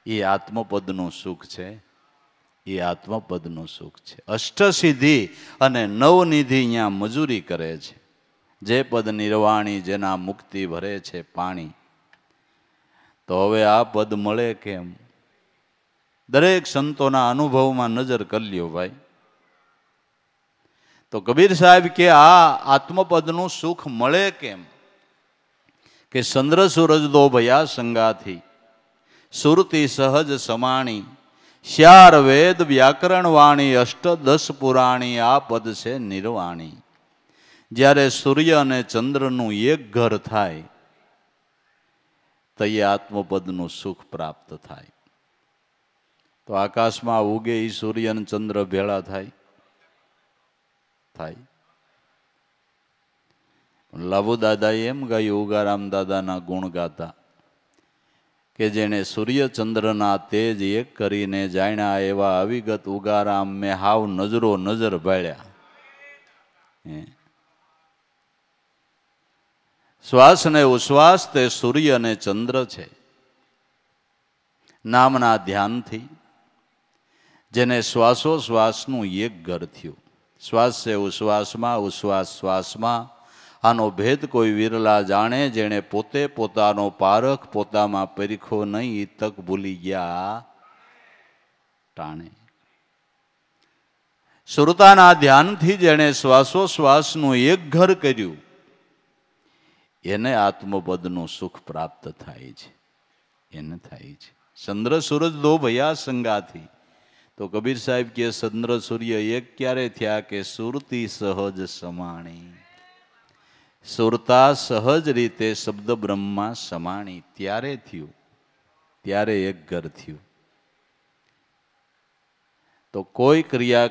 એ આત્મપદનું સુખ છે. એ આત્મપદનું સુખ છે. અષ્ટસિદ્ધિ અને નવનિધિ અહીંયા મજૂરી કરે છે. જે પદ નિર્વાણી જેના મુક્તિ ભરે છે પાણી. તો હવે આ પદ મળે કેમ? દરેક સંતોના અનુભવમાં નજર કરી લ્યો ભાઈ. તો કબીર સાહેબ કે આ આત્મપદનું સુખ મળે કેમ? કે ચંદ્ર સૂરજ દો ભયા સંગાથી, સુરતી સહજ સમાણી, શ્યાર વેદ વ્યાકરણ વાણી, અષ્ટદશ પુરાણી, આ પદ છે નિર્વાણી. જ્યારે સૂર્ય અને ચંદ્રનું એક ઘર થાય તો એ આત્મપદનું સુખ પ્રાપ્ત થાય. તો આકાશમાં ઉગે એ સૂર્ય અને ચંદ્ર ભેળા થાય? લાભુ દાદાએ એમ ગાયું, ઉગારામ દાદાના ગુણ ગાતા, કે જેણે સૂર્ય ચંદ્રના તેજ એક કરીને જાણ્યા, એવા અવિગત ઉગારામ મેં હાવ નજરો નજર ભાળ્યા. શ્વાસ ને ઉશ્વાસ તે સૂર્ય અને ચંદ્ર છે. નામના ધ્યાનથી જેને શ્વાસોશ્વાસનું એક ઘર થયું. શ્વાસ છે ઉશ્વાસમાં, ઉશ્વાસ શ્વાસમાં. આનો ભેદ કોઈ વિરલા જાણે, જેણે પોતે પોતાનો પારખ પોતામાં પરીખો નહીં, એ તક ભૂલી ગયા ટાણે. સુરતાના ધ્યાનથી જેણે શ્વાસોશ્વાસનું એક ઘર કર્યું, એને આત્મપદનું સુખ પ્રાપ્ત થાય છે. એને થાય છે. ચંદ્ર સૂરજ દો ભયા સંગાથી. તો કબીર સાહેબ કે ચંદ્ર સૂર્ય એક ક્યારે થયા? કે સુરતી સહજ સમાણી. સુરતા સહજ રીતે શબ્દ બ્રહ્મમાં સમાણી, ત્યારે થયું. ત્યારે એક ઘર થયું. તો કોઈ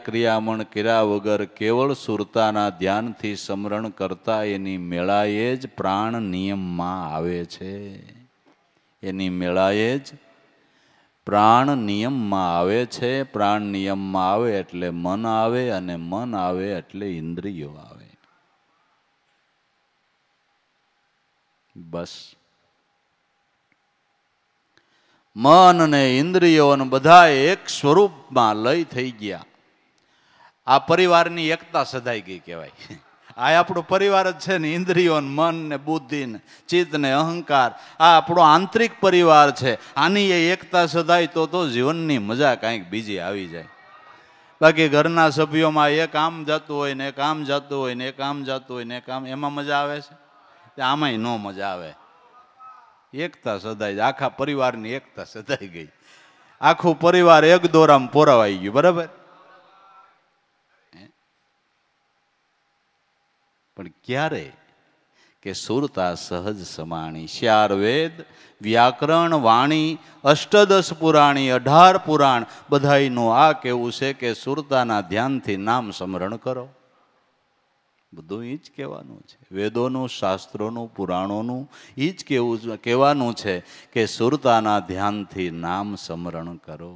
ક્રિયામણ કર્યા વગર કેવળ સુરતાના ધ્યાનથી સ્મરણ કરતા એની મેળાએ જ પ્રાણ નિયમમાં આવે છે. એની મેળાએ જ પ્રાણ નિયમમાં આવે છે. પ્રાણ નિયમમાં આવે એટલે મન આવે, અને મન આવે એટલે ઇન્દ્રિયો આવે. બસ મન અને ઇન્દ્રિયો બધા એક સ્વરૂપમાં લય થઈ ગયા. આ પરિવારની એકતા સધાઈ ગઈ કહેવાય. આ આપણો પરિવાર જ છે ને, ઇન્દ્રિયો ને મન ને બુદ્ધિ ને ચિત્ત ને અહંકાર, આ આપણો આંતરિક પરિવાર છે. આની એ એકતા સધાય તો જીવનની મજા કાંઈક બીજી આવી જાય. બાકી ઘરના સભ્યોમાં એક આમ જતું હોય ને એક આમ જતું હોય ને એક આમ જતું હોય ને એક આમ, એમાં મજા આવે છે? આમાંય ન મજા આવે. એકતા સધાઈ, આખા પરિવારની એકતા સધાઈ ગઈ. આખું પરિવાર એક દોરામાં પોરાવાઈ ગયું. બરાબર? પણ ક્યારે? કે સુરતા સહજ સમાણી. 4 વેદ, વ્યાકરણ, વાણી, અષ્ટદશ પુરાણી, 18 પુરાણ, બધાયનું આ કેવું છે કે સુરતાના ધ્યાનથી નામ સ્મરણ કરો. બધું એ જ કહેવાનું છે. વેદોનું, શાસ્ત્રોનું, પુરાણોનું એ જ કહેવાનું છે કે સુરતાના ધ્યાનથી નામ સ્મરણ કરો.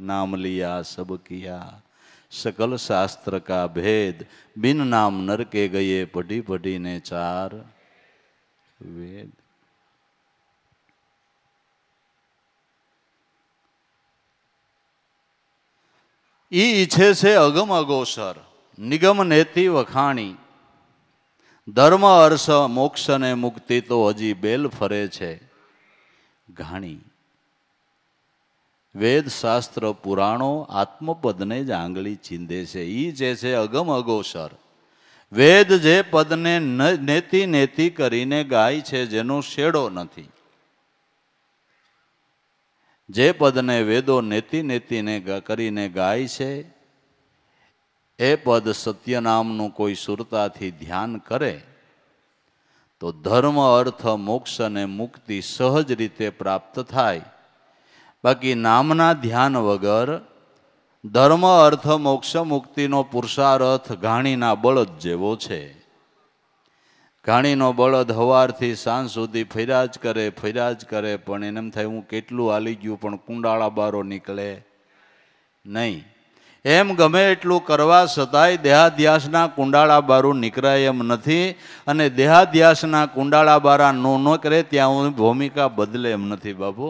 નામ લિયા સબ કિયા, सकल शास्त्र का भेद, बिन नाम नर के गए पढ़ी पढ़ी ने 4 वेद. ઈ ઈચ્છે છે અગમ અગોસર, નિગમ નેતિ વખાણી, ધર્મ અર્થ મોક્ષ ને મુક્તિ તો હજી બેલ ફરે છે ઘાણી. વેદ શાસ્ત્ર પુરાણો આત્મપદને જ આંગળી ચીંધે છે. ઈ જે છે અગમ અગોસર. વેદ જે પદને નેતિ નેતિ કરીને ગાય છે, જેનો શેડો નથી. જે પદને વેદો નેતિ નેતિને કરીને ગાય છે, એ પદ સત્ય નામનું કોઈ સુરતાથી ધ્યાન કરે તો ધર્મ અર્થ મોક્ષ અને મુક્તિ સહજ રીતે પ્રાપ્ત થાય. બાકી નામના ધ્યાન વગર ધર્મ અર્થ મોક્ષ મુક્તિનો પુરુષાર્થ ઘાણીના બળદ જેવો છે. ઘાણીનો બળદ સવારથી સાંજ સુધી ફર્યા જ કરે, પણ એને એમ થાય હું કેટલું હાલી ગયું, પણ કુંડાળા બારો નીકળે નહીં. એમ ગમે એટલું કરવા છતાંય દેહાધ્યાસના કુંડાળા બારું નીકળાય એમ નથી. અને દેહાધ્યાસના કુંડાળા બારા ન કરે ત્યાં હું ભૂમિકા બદલે એમ નથી બાબુ.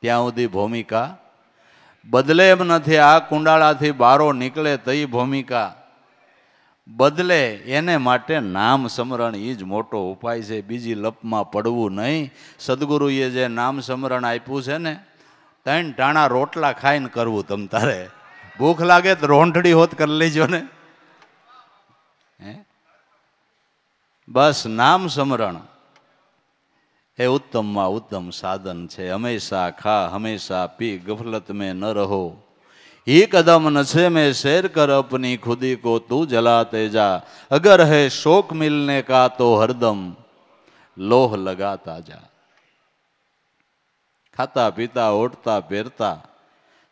ત્યાં સુધી ભૂમિકા બદલે એમ નથી. આ કુંડાળાથી બારો નીકળે તો એ ભૂમિકા બદલે. એને માટે નામ સ્મરણ એ જ મોટો ઉપાય છે. બીજી લપમાં પડવું નહીં. સદગુરુએ જે નામ સ્મરણ આપ્યું છે ને, 3 ટાણા રોટલા ખાઈને કરવું. તમ તારે ભૂખ લાગે તો રોંઢડી હોત કરી લેજો ને. બસ નામ સ્મરણ એ ઉત્તમમાં ઉત્તમ સાધન છે. હંમેશા ખા હંમેશા પી, ગફલત में न रहो, ही कदम नशे में शेर कर अपनी खुदी को तू जलाते जा, अगर है शोक मिलने का तो हरदम लोह लगाता जा. ખાતા પીતા ઓઢતા પહેરતા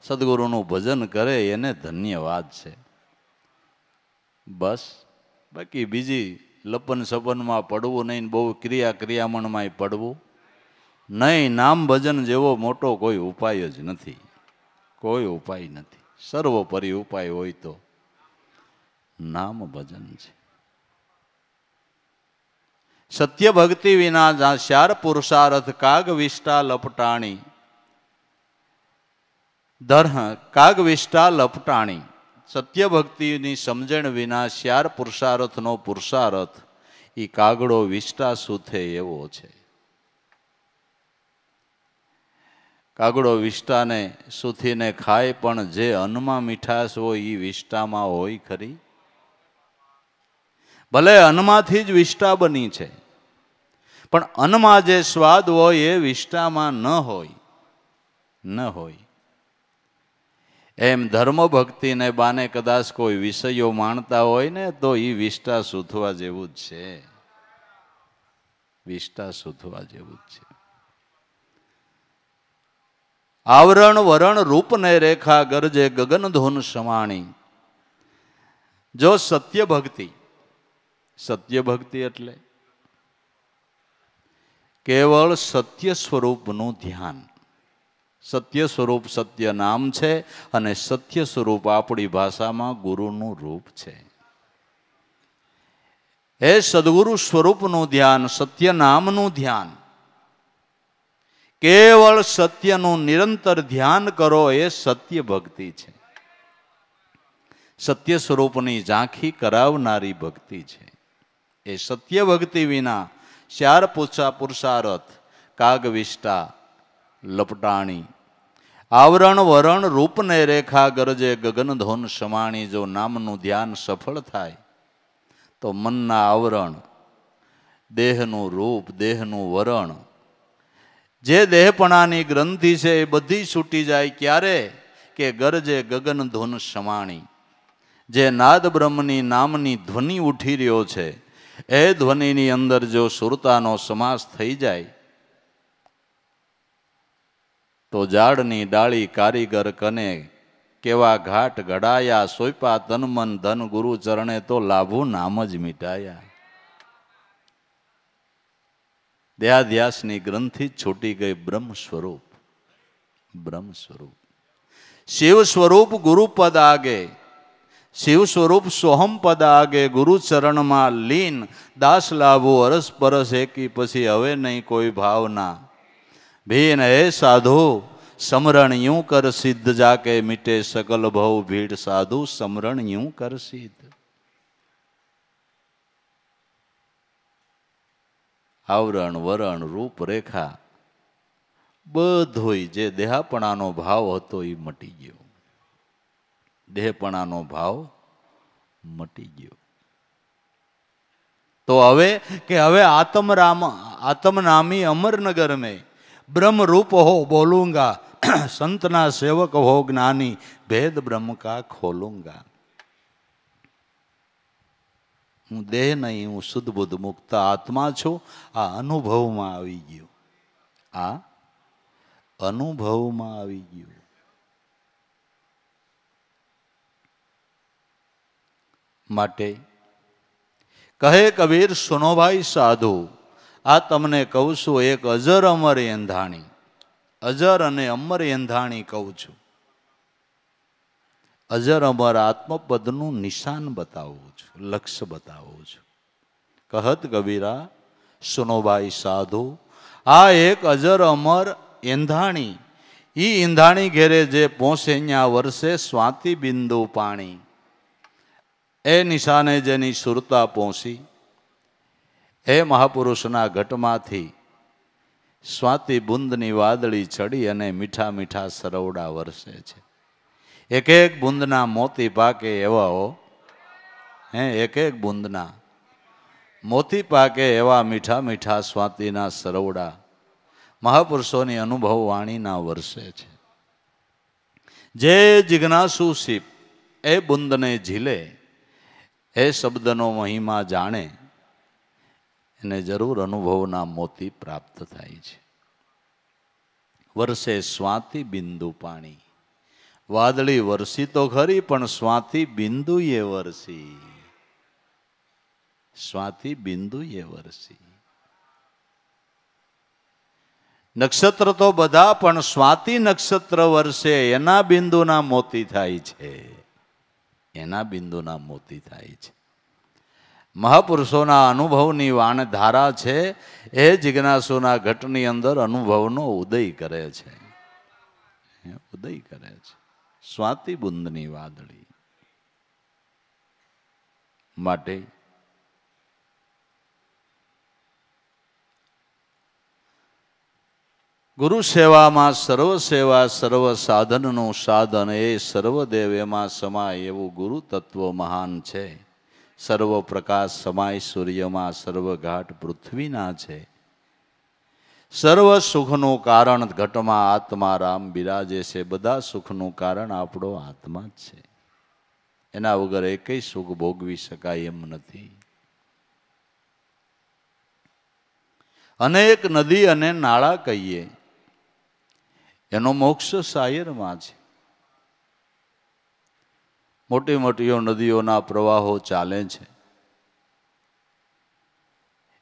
સદગુરુનું ભજન કરે એને ધન્યવાદ છે. બસ બાકી બીજી લપન સપનમાં પડવું નહીં, બહુ ક્રિયામણમાં પડવું નહીં. નામ ભજન જેવો મોટો કોઈ ઉપાય જ નથી. કોઈ ઉપાય નથી. સર્વોપરી ઉપાય હોય તો નામ ભજન છે. સત્ય ભક્તિ વિના શાર પુરુષાર્થ કાગ વિષ્ટા લપટાણી, કાગ વિષ્ટા લપટાણી. સત્ય ભક્તિની સમજણ વિના શાર પુરુષાર્થનો પુરુષાર્થ એ કાગડો વિષ્ટા સૂથે એવો છે. કાગડો વિષ્ટાને સૂથીને ખાય, પણ જે અન્નમાં મીઠાશ હોય એ વિષ્ટામાં હોય ખરી? ભલે અન્નમાંથી જ વિષ્ટા બની છે, પણ અન્નમાં જે સ્વાદ હોય એ વિષ્ટામાં ન હોય. એમ ધર્મ ભક્તિને બાને કદાચ કોઈ વિષયો માણતા હોય ને તો એ વિષ્ટા સૂથવા જેવું જ છે. વિષ્ટા સૂથવા જેવું જ છે. આવરણ વરણ રૂપ ને રેખા ગરજે ગગન ધૂન સમાણી. જો સત્ય ભક્તિ એટલે કેવળ સત્ય સ્વરૂપનું ધ્યાન. સત્ય સ્વરૂપ સત્ય નામ છે અને સત્ય સ્વરૂપ આપણી ભાષામાં ગુરુનું રૂપ છે. એ સદગુરુ સ્વરૂપનું ધ્યાન, સત્ય નામનું ધ્યાન, કેવળ સત્યનું નિરંતર ધ્યાન કરો એ સત્ય ભક્તિ છે. સત્ય સ્વરૂપની ઝાંખી કરાવનારી ભક્તિ છે. એ સત્ય ભક્તિ વિના ચાર પૂછા પુરુષાર્થ, કાગવિષ્ટા, લપટાણી, આવરણ વરણ રૂપને રેખા ગરજે ગગન ધોન સમાણી. જો નામનું ધ્યાન સફળ થાય તો મનના આવરણ, દેહનું રૂપ, દેહનું વરણ, જે દેહપણાની ગ્રંથિ છે એ બધી છૂટી જાય. ક્યારે? કે ગરજે ગગન ધોન સમાણી. જે નાદ બ્રહ્મની નામની ધ્વનિ ઉઠી રહ્યો છે એ ધ્વનિની અંદર જો સુરતાનો સમાસ થઈ જાય તો ઝાડની ડાળી કારીગર કને કેવા ઘાટ ઘડાયા. સોયપા તન મન ધન ગુરુ ચરણે તો લાભું નામ જ મિટાયા. દેહાધ્યાસની ગ્રંથિ છૂટી ગઈ. બ્રહ્મ સ્વરૂપ, બ્રહ્મ સ્વરૂપ, શિવ સ્વરૂપ ગુરુ પદ આગે, શિવ સ્વરૂપ સોહમ પદ આગે. ગુરુ ચરણમાં લીન દાસ લાભો અરસ પરસ એકી. પછી હવે નહીં કોઈ ભાવના ભીન. હે સાધુ સમરણ યું કર સિદ્ધ, જાકે મિટે સકલ ભવ ભીડ. સાધુ સમરણ યું કર સિદ્ધ. આવરણ વરણ રૂપરેખા બધુંય જે દેહાપણાનો ભાવ હતો એ મટી ગયો. દેહપણાનો ભાવ મટી ગયો. તો હવે કે હવે આત્મનામી અમરનગર में ब्रह्म रूप हो बोलूंगा, संतना सेवक हो ज्ञानी, भेद ब्रह्म का खोलूंगा. હું દેહ નહીં, હું શુદ્ધ બુદ્ધ મુક્ત આત્મા છું. આ અનુભવમાં આવી ગયું. આ અનુભવમાં આવી ગયું. માટે કહે કબીર સુનો ભાઈ સાધુ, આ તમને કહું છું એક અજર અમર એંધાણી, અજર અને અમર એંધાણી કહું છું. અજર અમર આત્મપદનું નિશાન બતાવું છું, લક્ષ્ય બતાવું છું. કહત કબીરા સુનો ભાઈ સાધુ, આ એક અજર અમર એંધાણી, ઈ એંધાણી ઘેરે જે પહોંચે અહીંયા વર્ષે સ્વાતિ બિંદુ પાણી. એ નિશાને જેની સુરતા પહોંચી, એ મહાપુરુષના ઘટમાંથી સ્વાતિ બુંદની વાદળી ચડી અને મીઠા મીઠા સરવડા વરસે છે. એક એક બુંદના મોતી પાકે એવા હો, એક એક બુંદના મોતી પાકે એવા મીઠા મીઠા સ્વાતિના સરવડા મહાપુરુષોની અનુભવ વાણીના વરસે છે. જે જિજ્ઞાસુ શિપ એ બુંદને ઝીલે, એ શબ્દનો મહિમા જાણે, એને જરૂર અનુભવના મોતી પ્રાપ્ત થાય છે. વરસે સ્વાતિ બિંદુ પાણી. વાદળી વરસી તો ખરી, પણ સ્વાતિ બિંદુ એ વરસી. સ્વાતિ બિંદુ એ વરસી. નક્ષત્ર તો બધા, પણ સ્વાતિ નક્ષત્ર વરસે એના બિંદુના મોતી થાય છે. એના બિંદુના મોતી થાય છે. મહાપુરુષોના અનુભવની વાણ ધારા છે એ જિજ્ઞાસુના ઘટની અંદર અનુભવનો ઉદય કરે છે. ઉદય કરે છે સ્વાતિ બુંદની વાદળી. માટે ગુરુ સેવામાં સર્વ સેવા, સર્વ સાધનનું સાધન, એ સર્વદેવ એમાં સમાય એવું ગુરુ તત્વ મહાન છે. સર્વ પ્રકાશ સમાય સૂર્યમાં, સર્વ ઘાટ પૃથ્વીના છે. સર્વ સુખનું કારણ ઘટમાં આત્મા રામ બિરાજે છે. બધા સુખનું કારણ આપણો આત્મા જ છે. એના વગર એકેય સુખ ભોગવી શકાય એમ નથી. અનેક નદી અને નાળા કહીએ, એનો મોક્ષ શાયરમાં છે. મોટી મોટી નદીઓના પ્રવાહો ચાલે છે.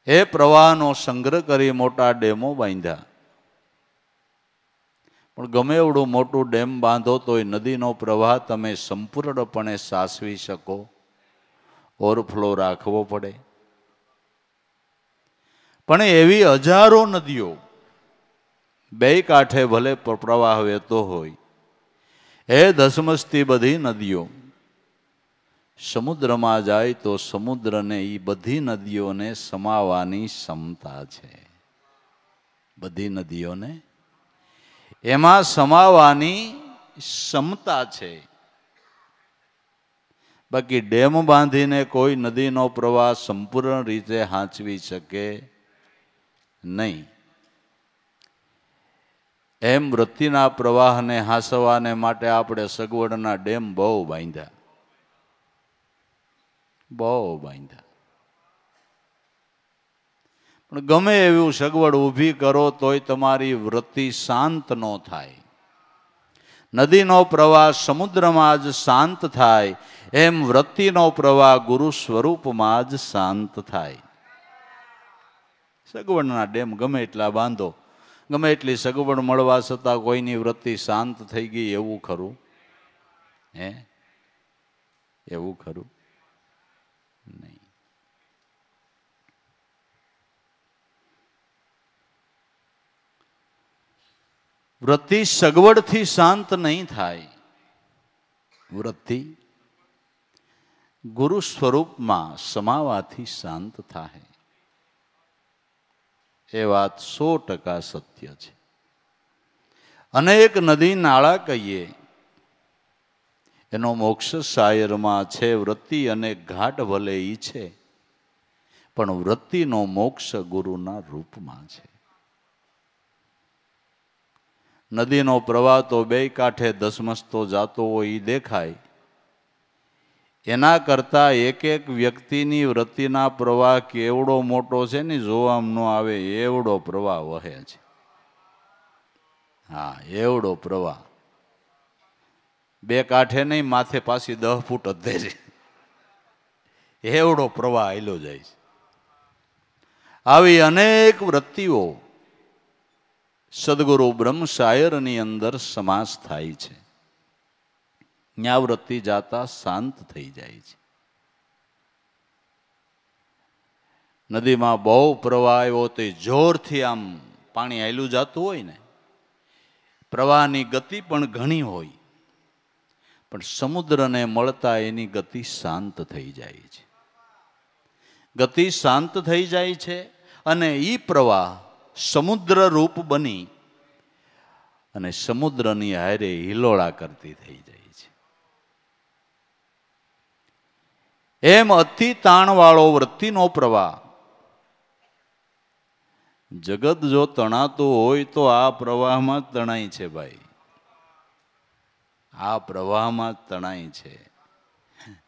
એ પ્રવાહનો સંગ્રહ કરી મોટા ડેમો બાંધ્યા, પણ ગમે એવડું મોટું ડેમ બાંધો તોય નદીનો પ્રવાહ તમે સંપૂર્ણપણે સાચવી શકો, ઓવરફ્લો રાખવો પડે. પણ એવી હજારો નદીઓ બે કાંઠે ભલે પ્રવાહ વહેતો હોય, એ ધસમસતી બધી નદીઓ સમુદ્રમાં જાય તો સમુદ્રને એ બધી નદીઓને સમાવવાની ક્ષમતા છે. બધી નદીઓને એમાં સમાવવાની ક્ષમતા છે. બાકી ડેમ બાંધીને કોઈ નદીનો પ્રવાહ સંપૂર્ણ રીતે હાંચવી શકે નહીં. એમ વૃત્તિના પ્રવાહને હાંસવાને માટે આપણે સગવડના ડેમ બહુ બાંધ્યા, બહુ બાંધ્યા. પણ ગમે એવું સગવડ ઊભી કરો તોય તમારી વૃત્તિ શાંત ન થાય. નદીનો પ્રવાહ સમુદ્રમાં જ શાંત થાય, એમ વૃત્તિનો પ્રવાહ ગુરુ સ્વરૂપમાં જ શાંત થાય. સગવડના ડેમ ગમે એટલા બાંધો, ગમે એટલી સગવડ મળવા છતાં કોઈની વૃત્તિ શાંત થઈ ગઈ એવું ખરું? હે, એવું ખરું નહીં. વૃત્તિ સગવડથી શાંત નહીં થાય. વૃત્તિ ગુરુ સ્વરૂપમાં સમાવાથી શાંત થાય. એ વાત 100% સત્ય છે. અનેક નદી નાળા કહીએ, એનો મોક્ષ શાયરમાં છે. વૃત્તિ અને ઘાટ ભલે ઈ છે, પણ વૃત્તિનો મોક્ષ ગુરુના રૂપમાં છે. નદીનો પ્રવાહ તો બે કાંઠે ધસમસતો જાતો હોય એ દેખાય, એના કરતા એક એક વ્યક્તિની વૃત્તિના પ્રવાહ કેવડો મોટો છે ને, જોવામાં ન આવે એવડો પ્રવાહ વહે છે. હા, એવડો પ્રવાહ. બે કાંઠે નહીં, માથે પાછી 10 ફૂટ અધેરી એવડો પ્રવાહ આયલો જાય છે. આવી અનેક વૃત્તિઓ સદગુરુ બ્રહ્મશાયરની અંદર સમાસ થાય છે. ન્યા વૃત્તિ જાતા શાંત થઈ જાય છે. નદીમાં બહુ પ્રવાહ આવ્યો તો જોરથી આમ પાણી હાલ્યું જતું હોય ને, પ્રવાહની ગતિ પણ ઘણી હોય, પણ સમુદ્રને મળતા એની ગતિ શાંત થઈ જાય છે. ગતિ શાંત થઈ જાય છે અને એ પ્રવાહ સમુદ્ર રૂપ બની અને સમુદ્રની હારે હિલોળા કરતી થઈ જાય છે. એમ અતિ તાણવાળો વૃત્તિનો પ્રવાહ, જગત જો તણાતું હોય તો આ પ્રવાહમાં જ તણાય છે ભાઈ. આ પ્રવાહમાં જ તણાય છે.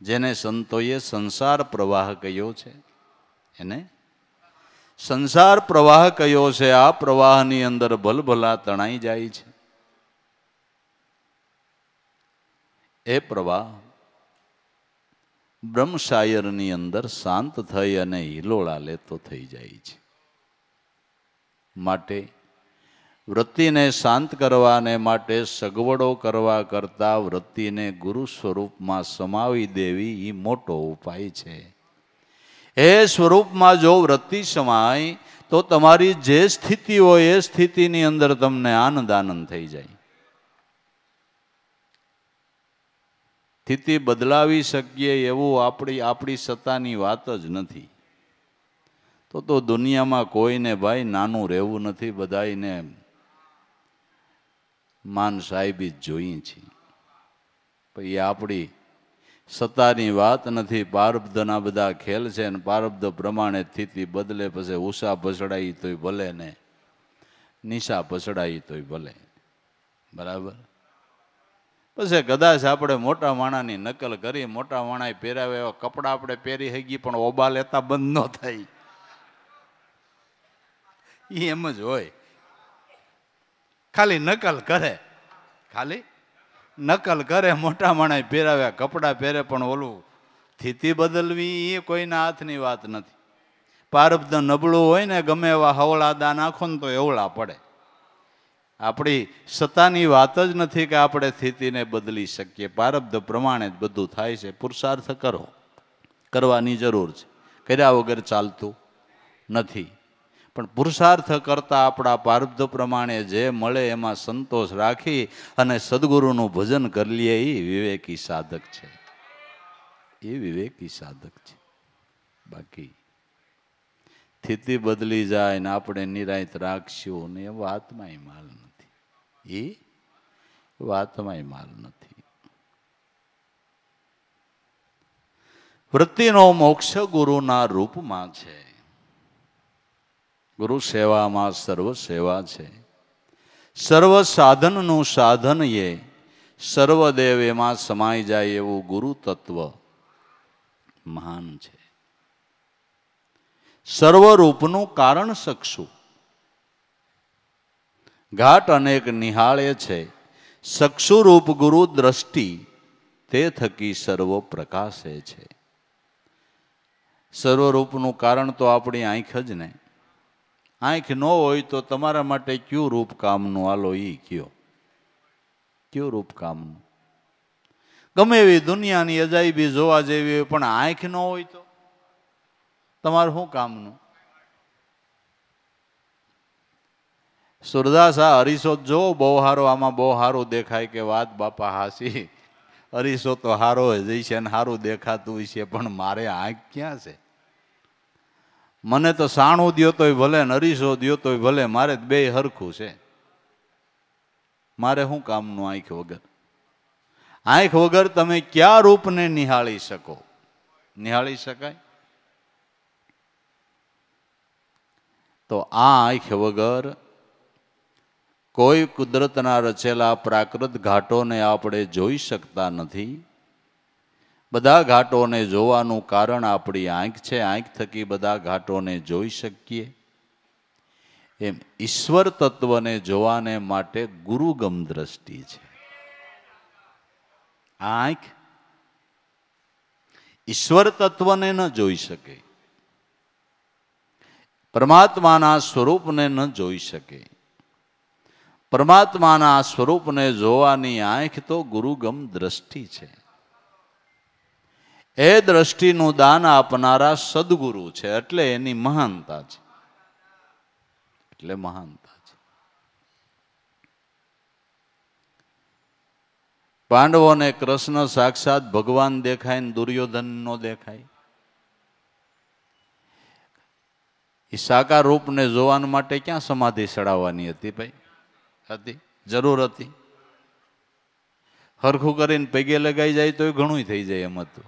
જેને સંતોએ સંસાર પ્રવાહ કહ્યો છે, એને સંસાર પ્રવાહ કયો છે. આ પ્રવાહની અંદર ભલભલા તણાઈ જાય છે. એ પ્રવાહ બ્રહ્મશાયરની અંદર શાંત થઈ અને હિલોળા લેતો થઈ જાય છે. માટે વૃત્તિને શાંત કરવાને માટે સગવડો કરવા કરતા વૃત્તિને ગુરુ સ્વરૂપમાં સમાવી દેવી એ મોટો ઉપાય છે. એ સ્વરૂપમાં જો વૃત્તિ સમાય તો તમારી જે સ્થિતિ હોય એ સ્થિતિની અંદર તમને આનંદ થઈ જાય. સ્થિતિ બદલાવી શકીએ એવું આપણી સત્તાની વાત જ નથી. તો દુનિયામાં કોઈને ભાઈ નાનું રહેવું નથી, બધાને માન સાહેબી જ જોઈએ છીએ. પછી આપણી સત્તાની વાત નથી. પારબ્ધના બધા ખેલ છે ને પારબ્ધ પ્રમાણે સ્થિતિ બદલે. પછી ઉષા પછડાઈ તોય ભલે ને નિશા પછડાઈ તોય ભલે, બરાબર. પછી કદાચ આપણે મોટા માણાની નકલ કરી, મોટા માણાએ પહેરાવે એવા કપડાં આપણે પહેરી શકીએ, પણ ઓબા લેતા બંધ ન થાય. એ એમ જ હોય, ખાલી નકલ કરે, ખાલી નકલ કરે. મોટા માણાએ પહેરાવ્યા કપડાં પહેરે, પણ ઓલું સ્થિતિ બદલવી એ કોઈના હાથની વાત નથી. પારબ્ધ નબળું હોય ને, ગમે એવા હવળા દા નાખો ને તો એવળા પડે. આપણી સત્તાની વાત જ નથી કે આપણે સ્થિતિને બદલી શકીએ. પ્રારબ્ધ પ્રમાણે જ બધું થાય છે. પુરુષાર્થ કરો, કરવાની જરૂર છે. કર્યા વગર ચાલતું નથી. પણ પુરુષાર્થ કરતા આપણા પ્રારબ્ધ પ્રમાણે જે મળે એમાં સંતોષ રાખી અને સદગુરુનું ભજન કરી લઈએ એ વિવેકી સાધક છે. એ વિવેકી સાધક છે. બાકી સ્થિતિ બદલી જાય ને આપણે નિરાંત રાખશું ને એ વાતમાં માલ નથી. એ વાતમાં માલ નથી. વૃત્તિનો મોક્ષ ગુરુના રૂપમાં છે. ગુરુ સેવામાં સર્વ સેવા છે. સર્વ સાધનનું સાધન એ સર્વદેવ એમાં સમાઈ જાય એવું ગુરુ તત્વ મહાન છે. સર્વરૂપનું કારણ સક્ષુ ઘાટ અનેક નિહાળે છે. સક્ષુરૂપ ગુરુ દ્રષ્ટિ તે થકી સર્વ પ્રકાશે છે. સર્વરૂપનું કારણ તો આપણી આંખ જ ને. આંખ ન હોય તો તમારા માટે કયું રૂપ કામનું? હાલો ઈ કયો, કયું રૂપ કામનું? ગમે એવી દુનિયાની અજાયબી જોવા જેવી હોય પણ આંખ ન હોય તો તમારું શું કામનું? સુરદાસ આ હરીસો જો બહુ હારો, આમાં બહુ સારું દેખાય કે વાત બાપા હાસી. હરીસો તો હારો જ છે ને સારું દેખાતું છે, પણ મારે આંખ ક્યાં છે? મને તો સાણું દ્યો તોય ભલે ને હરીસો દ્યો તોય ભલે, મારે બે હરખું છે. મારે શું કામનું આંખ વગર? આંખ વગર તમે ક્યાં રૂપને નિહાળી શકો? નિહાળી શકાય? તો આ આંખ વગર કોઈ કુદરતના રચેલા પ્રાકૃત ઘાટોને આપણે જોઈ શકતા નથી. બધા ઘાટોને જોવાનું કારણ આપણી આંખ છે. આંખ થકી બધા ઘાટોને જોઈ શકીએ. એમ ઈશ્વર તત્વને જોવાને માટે ગુરુગમ દ્રષ્ટિ છે. આ આંખ ઈશ્વર તત્વને ન જોઈ શકે, પરમાત્માના સ્વરૂપને ન જોઈ શકે. પરમાત્માના સ્વરૂપને જોવાની આંખ તો ગુરુગમ દ્રષ્ટિ છે. એ દ્રષ્ટિનું દાન આપનારા સદગુરુ છે. એટલે એની મહાનતા છે. એટલે મહાનતા છે. પાંડવોને કૃષ્ણ સાક્ષાત ભગવાન દેખાય ને દુર્યોધન નો દેખાય. એ સાકાર રૂપને જોવા માટે ક્યાં સમાધિ ચડાવવાની હતી ભાઈ? હતી? જરૂર હતી? હરખું કરીને પગે લગાઈ જાય તો ઘણું થઈ જાય એમ હતું.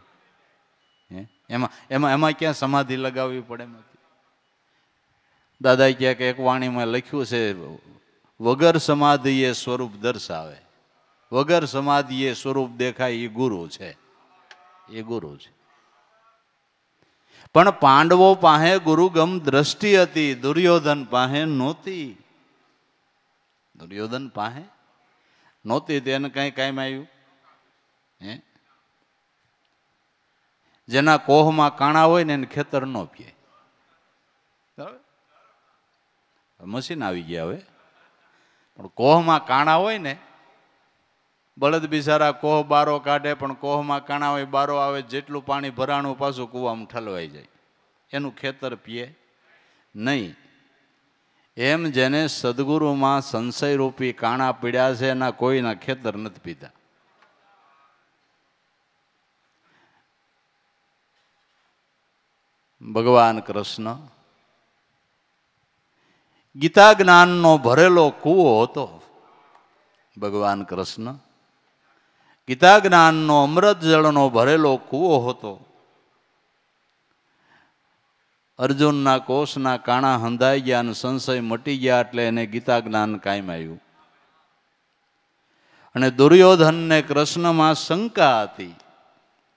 એમાં ક્યાં સમાધિ લગાવવી પડે? એમ હતી. દાદા ક્યાંક એક વાણીમાં લખ્યું છે, વગર સમાધિ એ સ્વરૂપ દર્શાવે, વગર સમાધિ એ સ્વરૂપ દેખાય. એ ગુરુ છે. એ ગુરુ છે. પણ પાંડવો પાસે ગુરુગમ દ્રષ્ટિ હતી, દુર્યોધન પાસે નહોતી. દુર્યોધન પાસે નહોતી. તેને કઈ કામ આવ્યું? જેના કોહમાં કાણા હોય ને એને ખેતર ન પીએ. મશીન આવી ગયા હવે. પણ કોહમાં કાણા હોય ને, બળદ બિચારા કોહ બારો કાઢે, પણ કોહમાં કાણા હોય, બારો આવે, જેટલું પાણી ભરાણું પાછું કૂવામાં ઠલવાઈ જાય. એનું ખેતર પીએ નહીં. એમ જેને સદગુરુમાં સંશય રૂપી કાણા પીડ્યા છે એના કોઈના ખેતર નથી પીતા. ભગવાન કૃષ્ણ ગીતા જ્ઞાનનો ભરેલો કૂવો હતો. ભગવાન કૃષ્ણ ગીતા જ્ઞાનનો અમૃત જળનો ભરેલો કૂવો હતો. અર્જુનના કોષના કાણા હંધાઈ ગયા અને સંશય મટી ગયા, એટલે એને ગીતા જ્ઞાન કાયમ આવ્યું. અને દુર્યોધનને કૃષ્ણમાં શંકા હતી,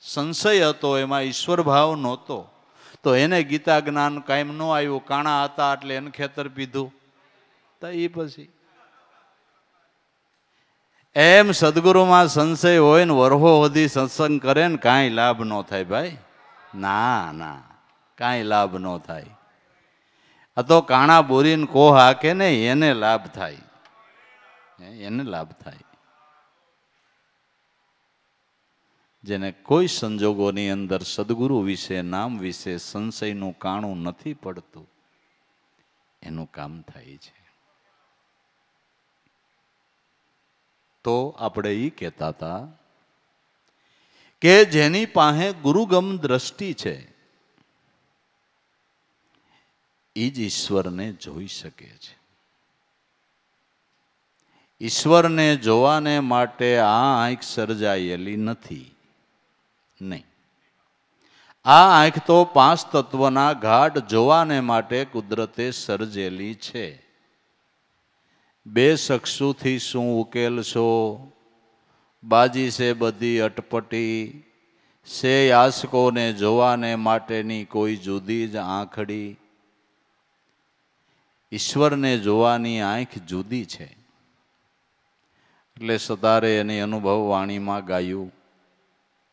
સંશય હતો, એમાં ઈશ્વર ભાવ નહોતો, તો એને ગીતા જ્ઞાન કાયમ ન આવ્યું. કાણા હતા એટલે એને ખેતર પીધું. તો એ પછી એમ સદગુરુમાં સંશય હોય ને વરહો સુધી સત્સંગ કરે ને કાંઈ લાભ ન થાય ભાઈ. ના ના, કાંઈ લાભ ન થાય. આ તો કાણા બોરીને કોહ હાકે ને એને લાભ થાય. એને લાભ થાય. જેને કોઈ સંજોગોની અંદર સદગુરુ વિશે, નામ વિશે સંશયનું કાણું નથી પડતું, એનું કામ થાય છે. તો આપણે એ કહેતા હતા કે જેની પાસે ગુરુગમ દ્રષ્ટિ છે એ જ ઈશ્વરને જોઈ શકે છે. ઈશ્વરને જોવાને માટે આ આંખ સર્જાયેલી નથી. નહીં, આ આંખ તો પાંચ તત્વના ઘાટ જોવાને માટે કુદરતે સર્જેલી છે. બે ચક્ષુથી શું ઉકેલશો, બાજી છે બધી અટપટી, સે યાચકોને જોવાને માટેની કોઈ જુદી જ આંખડી. ઈશ્વરને જોવાની આંખ જુદી છે. એટલે સતારે એની અનુભવ વાણીમાં ગાયું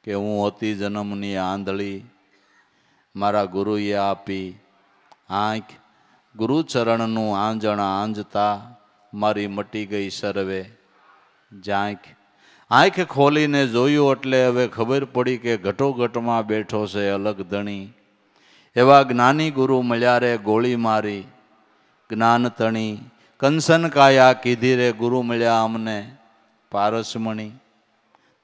કે હું હતી જન્મની આંધળી, મારા ગુરુએ આપી આંખ, ગુરુચરણનું આંજણ આંજતા મારી મટી ગઈ સર્વે જાંખ. આંખ ખોલીને જોયું એટલે હવે ખબર પડી કે ઘટોઘટમાં બેઠો છે અલગ ધણી. એવા જ્ઞાની ગુરુ મળ્યા રે ગોળી મારી જ્ઞાન તણી. કંસન કાયા કીધી રે ગુરુ મળ્યા અમને પારસમણી.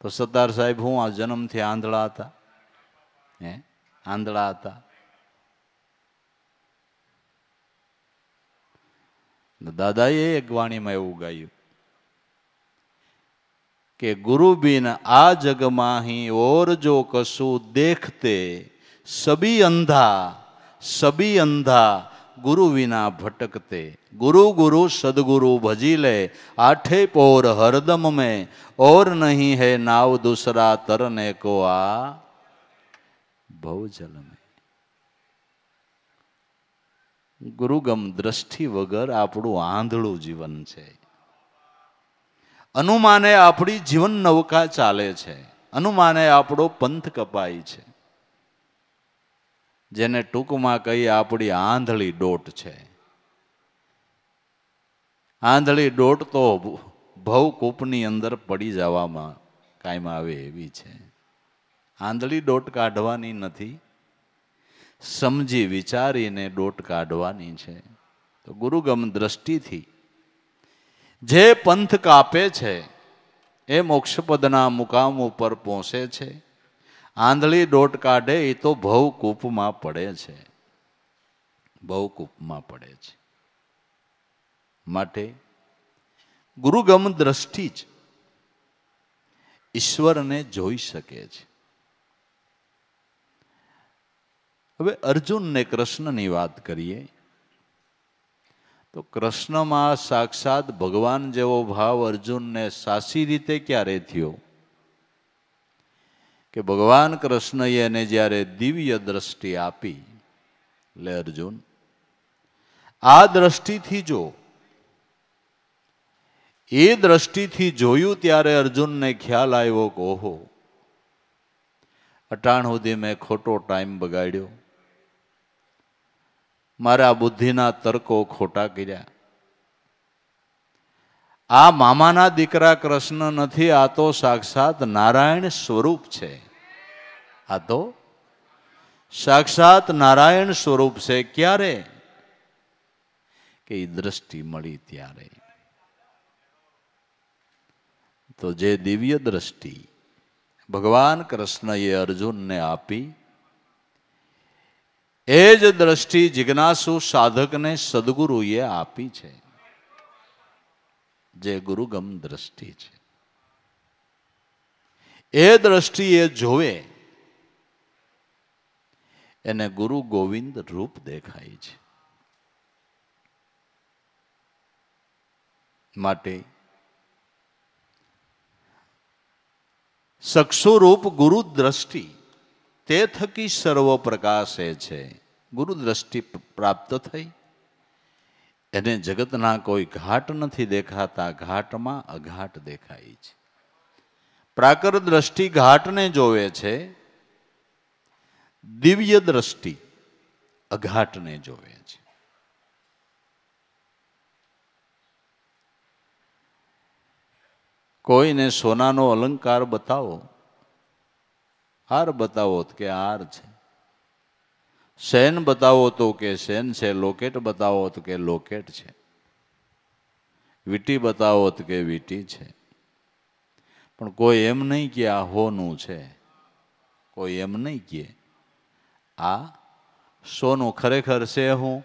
તો સત્તાર સાહેબ હું આ જન્મથી આંધળા હતા, આંધળા હતા. દાદાએ એક વાણીમાં એવું ગાયું કે ગુરુ બિન આ જગમાં હી ઓર જો કશું દેખતે, સબી અંધા ગુરુ વિના ભટકતે. ગુરુ ગુરુ સદગુરુ ભજી લે, આઠે પોર હરદમ में और नहीं है नाव दूसरा तरने को आ भवजल में. ગુરુગમ દ્રષ્ટિ વગર આપણું આંધળું જીવન છે. અનુમાને આપણી જીવન નૌકા ચાલે છે, અનુમાને આપણો પંથ કપાય છે. જેને ટૂંકમાં કહી આપણી આંધળી દોટ છે. આંધળી દોટ તો ભવકૂપની અંદર પડી જવામાં કાયમ આવે એવી છે. આંધળી દોટ કાઢવાની નથી, સમજી વિચારીને દોટ કાઢવાની છે. તો ગુરુગમ દ્રષ્ટિથી જે પંથ કાપે છે એ મોક્ષપદના મુકામ ઉપર પહોંચે છે. આંધળી દોટ કાઢે એ તો ભવકૂપમાં પડે છે, ભવકૂપમાં પડે છે. માટે ગુરુગમ દ્રષ્ટિ જ ઈશ્વરને જોઈ શકે છે. હવે અર્જુનને કૃષ્ણની વાત કરીએ તો કૃષ્ણમાં સાક્ષાત ભગવાન જેવો ભાવ અર્જુનને સાચી રીતે ક્યારે થયો કે ભગવાન કૃષ્ણએ એને જ્યારે દિવ્ય દ્રષ્ટિ આપી. એટલે અર્જુન આ દ્રષ્ટિથી જો, એ દ્રષ્ટિથી જોયું ત્યારે અર્જુનને ખ્યાલ આવ્યો કે ઓહો, અટાણ સુધી મેં ખોટો ટાઈમ બગાડ્યો, મારા બુદ્ધિના તર્કો ખોટા કર્યા. આ મામાના દીકરા કૃષ્ણ નથી, આ તો સાક્ષાત નારાયણ સ્વરૂપ છે. આ તો સાક્ષાત નારાયણ સ્વરૂપ છે. ક્યારે? કે એ દ્રષ્ટિ મળી ત્યારે. તો જે દિવ્ય દ્રષ્ટિ ભગવાન કૃષ્ણએ અર્જુનને આપી, એ જ દ્રષ્ટિ જિજ્ઞાસુ સાધકને સદગુરુએ આપી છે, જે ગુરુગમ દ્રષ્ટિ છે. એ દ્રષ્ટિ એ જોવે એને ગુરુ ગોવિંદ રૂપ દેખાય છે. માટે ચક્ષુરૂપ ગુરુ દ્રષ્ટિ તે થકી સર્વ પ્રકાશે છે. ગુરુ દ્રષ્ટિ પ્રાપ્ત થઈ એને જગતના કોઈ ઘાટ નથી દેખાતા, ઘાટમાં અઘાટ દેખાય છે. પ્રાકર દ્રષ્ટિ ઘાટને જોવે છે, દિવ્ય દ્રષ્ટિ અઘાટને જોવે છે. કોઈને સોનાનો અલંકાર બતાવો, હાર બતાવો કે હાર છે, શેન બતાવો તો કે શેન છે, લોકેટ બતાવો તો કે લોકેટ છે, વીટી બતાવો તો કે વીટી છે. પણ કોઈ એમ નહીં કે આ હોનું છે, કોઈ એમ નહીં કે આ સોનું. ખરેખર છે હું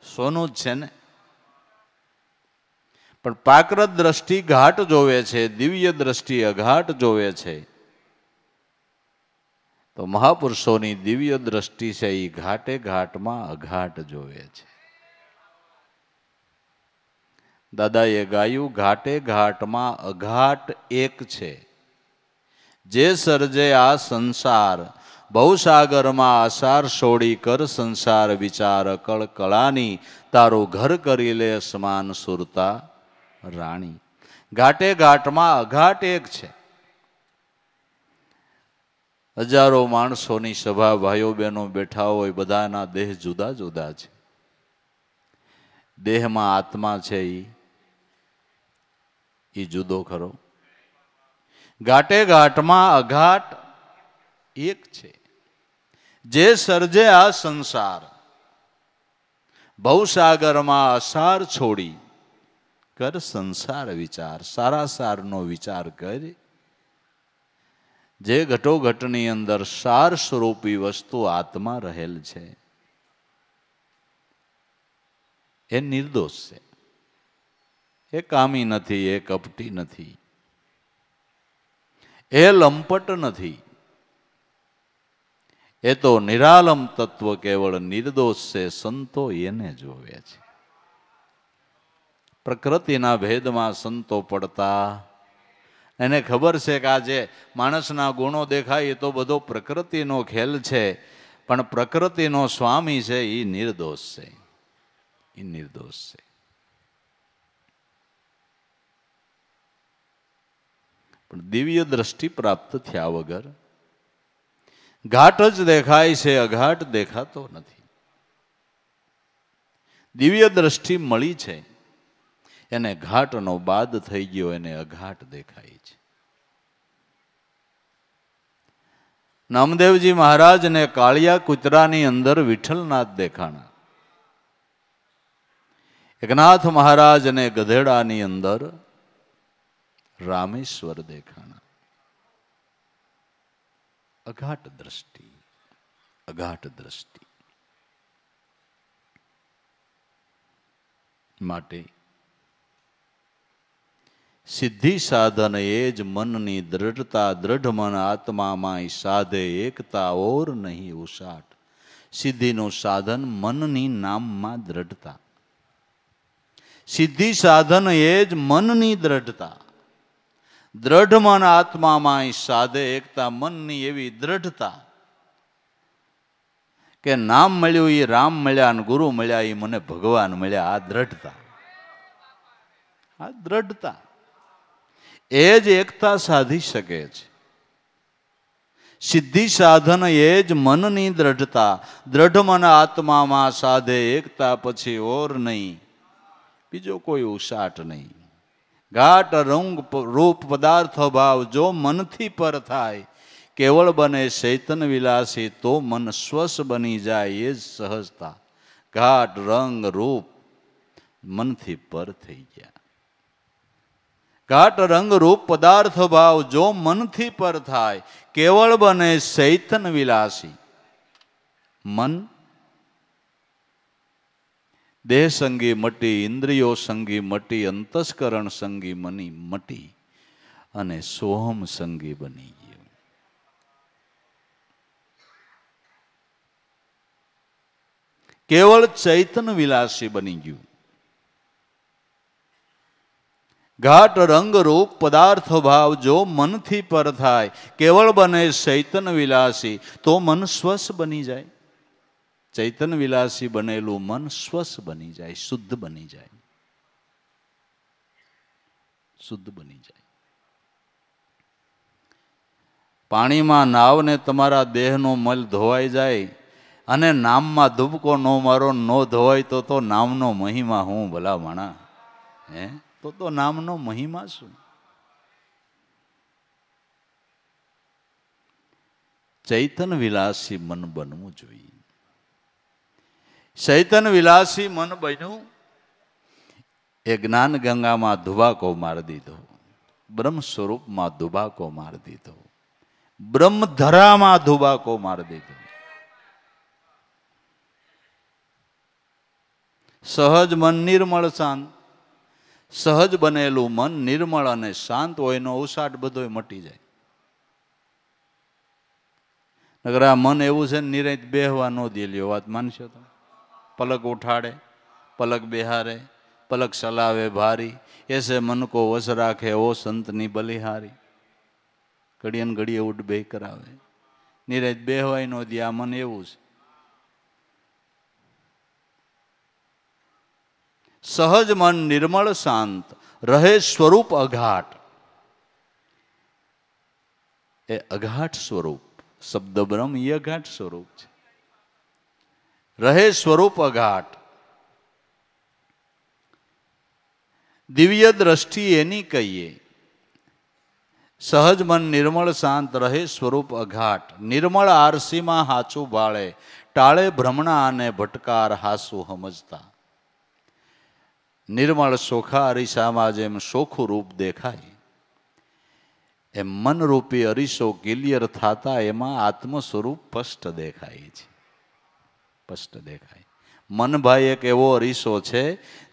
સોનું જ છે ને. પણ પ્રાકૃત દ્રષ્ટિ ઘાટ જોવે છે, દિવ્ય દ્રષ્ટિ અઘાટ જોવે છે. તો મહાપુરુષોની દિવ્ય દ્રષ્ટિ છે એ ઘાટે ઘાટમાં અઘાટ જોવે છે. દાદાએ ગાયું, ઘાટે ઘાટમાં અઘાટ એક છે, જે સર્જે આ સંસાર ભવસાગરમાં આસાર છોડી કર સંસાર વિચાર કળ કળાની તારું ઘર કરી લે સમાન સુરતા રાણી. ઘાટે ઘાટમાં અઘાટ એક છે. હજારો માણસોની સભા, ભાઈઓ બહેનો બેઠા હોય, બધાના દેહ જુદા જુદા છે. દેહમાં આત્મા છે એ જુદો ખરો. ઘાટે ઘાટમાં અઘાટ એક છે, જે સર્જે આ સંસાર ભવસાગરમાં અસાર છોડી કર સંસાર વિચાર. સારા સારનો વિચાર કર. જે ઘટોઘટની અંદર સાર સ્વરૂપી વસ્તુ આત્મા રહેલ છે એ નિર્દોષ છે, એ કામી નથી, એ કપટી નથી, એ લંપટ નથી, એ તો નિરાલમ તત્વ કેવળ નિર્દોષ છે. સંતો એને જોવે છે. પ્રકૃતિના ભેદમાં સંતો પડતા. એને ખબર છે કે આ જે માણસના ગુણો દેખાય એ તો બધો પ્રકૃતિનો ખેલ છે, પણ પ્રકૃતિનો સ્વામી છે એ નિર્દોષ છે, એ નિર્દોષ છે. પણ દિવ્ય દ્રષ્ટિ પ્રાપ્ત થયા વગર ઘાટ જ દેખાય છે, અઘાટ દેખાતો નથી. દિવ્ય દ્રષ્ટિ મળી છે એને ઘાટનો બાદ થઈ ગયો, એને અઘાટ દેખાય છે. નામદેવજી મહારાજને કાળિયા કૂતરાની અંદર વિઠ્ઠલનાથ દેખાણા. એકનાથ મહારાજને ગધેડાની અંદર રામેશ્વર દેખાણા. અઘાટ દ્રષ્ટિ, અઘાટ દ્રષ્ટિ. માટે સિદ્ધિ સાધન એ જ મનની દ્રઢતા. દ્રઢ મન આત્મામાં સાધે એકતા ઓર નહીં ઉસાટ. સિદ્ધિનું સાધન મનની નામમાં દ્રઢતા. સિદ્ધિ સાધન એ જ મનની દ્રઢતા. દ્રઢ મન આત્મામાં સાધે એકતા. મનની એવી દ્રઢતા કે નામ મળ્યું એ રામ મળ્યા અને ગુરુ મળ્યા એ મને ભગવાન મળ્યા. આ દ્રઢતા, આ દ્રઢતા એ જ એકતા સાધી શકે છે. સિદ્ધિ સાધન એ જ મનની દ્રઢતા. દ્રઢ મન આત્મામાં સાધે એકતા, પછી ઓર નહીં, બીજો કોઈ ઉસાટ નહીં. ઘાટ રંગ રૂપ પદાર્થ ભાવ જો મનથી પર થાય, કેવળ બને ચૈતન વિલાસી, તો મન સ્વસ બની જાય એ જ સહજતા. ઘાટ રંગ રૂપ મનથી પર થઈ ગયા. ઘાટ રંગ રૂપ પદાર્થ ભાવ જો મનથી પર થાય, કેવળ બને ચૈતન વિલાસી. મન દેહ સંગી મટી, ઇન્દ્રિયો સંગી મટી, અંતસ્કરણ સંગી મની મટી અને સોહમ સંગી બની ગયું. કેવળ ચૈતન વિલાસી બની ગયું. ઘાટ રંગ રૂપ પદાર્થ ભાવ જો મનથી પર થાય, કેવળ બને ચૈતન વિલાસી, તો મન સ્વસ બની જાય. ચૈતન વિલાસી બનેલું મન સ્વસ બની જાય, શુદ્ધ બની જાય, શુદ્ધ બની જાય. પાણીમાં નાવ ને તમારા દેહનો મલ ધોવાઈ જાય અને નામમાં ધુબકો ન મારો ન ધોવાય તો નામનો મહિમા હું ભલા માણા. હે તો નામનો મહિમા શું? ચૈતન વિલાસી મન બનવું જોઈએ. ચૈતન વિલાસી મન બન્યું એ જ્ઞાન ગંગામાં ધુબાકો મારી દીધો, બ્રહ્મ સ્વરૂપમાં ધુબાકો મારી દીધો, બ્રહ્મધરામાં ધુબાકો મારી દીધો. સહજ મન નિર્મળ શાંત. સહજ બનેલું મન નિર્મળ અને શાંત હોય એનો ઉસાટ બધો મટી જાય. નગર આ મન એવું છે ને નિરાંત બેહવા ન દે લ્યો, વાત માનશો તો. પલક ઉઠાડે, પલક બેહારે, પલક સલાવે ભારી, એસે મન કો વશ રાખે ઓ સંતની બલિહારી. ઘડીએ ને ઘડીએ ઉઠ બે કરાવે, નિરાંત બેહવાય ન દે. આ મન એવું છે. સહજ મન નિર્મળ શાંત રહે સ્વરૂપ અઘાટ. એ અઘાટ સ્વરૂપ, શબ્દ બ્રહ્મ એ અઘાટ સ્વરૂપ છે. રહે સ્વરૂપ અઘાટ. દિવ્ય દ્રષ્ટિ એની કહીએ. સહજ મન નિર્મળ શાંત રહે સ્વરૂપ અઘાટ. નિર્મળ આરસીમાં હાચું બાળે, ટાળે ભ્રમણા અને ભટકાર હાસુ સમજતા. નિર્મળ સોખા અરીસામાં જેમ સોખું રૂપ દેખાય એમ મનરૂપી અરીસો ક્લિયર થતા એમાં આત્મ સ્વરૂપ સ્પષ્ટ દેખાય છે. સ્પષ્ટ દેખાય. મનભાઈ એક એવો અરીસો છે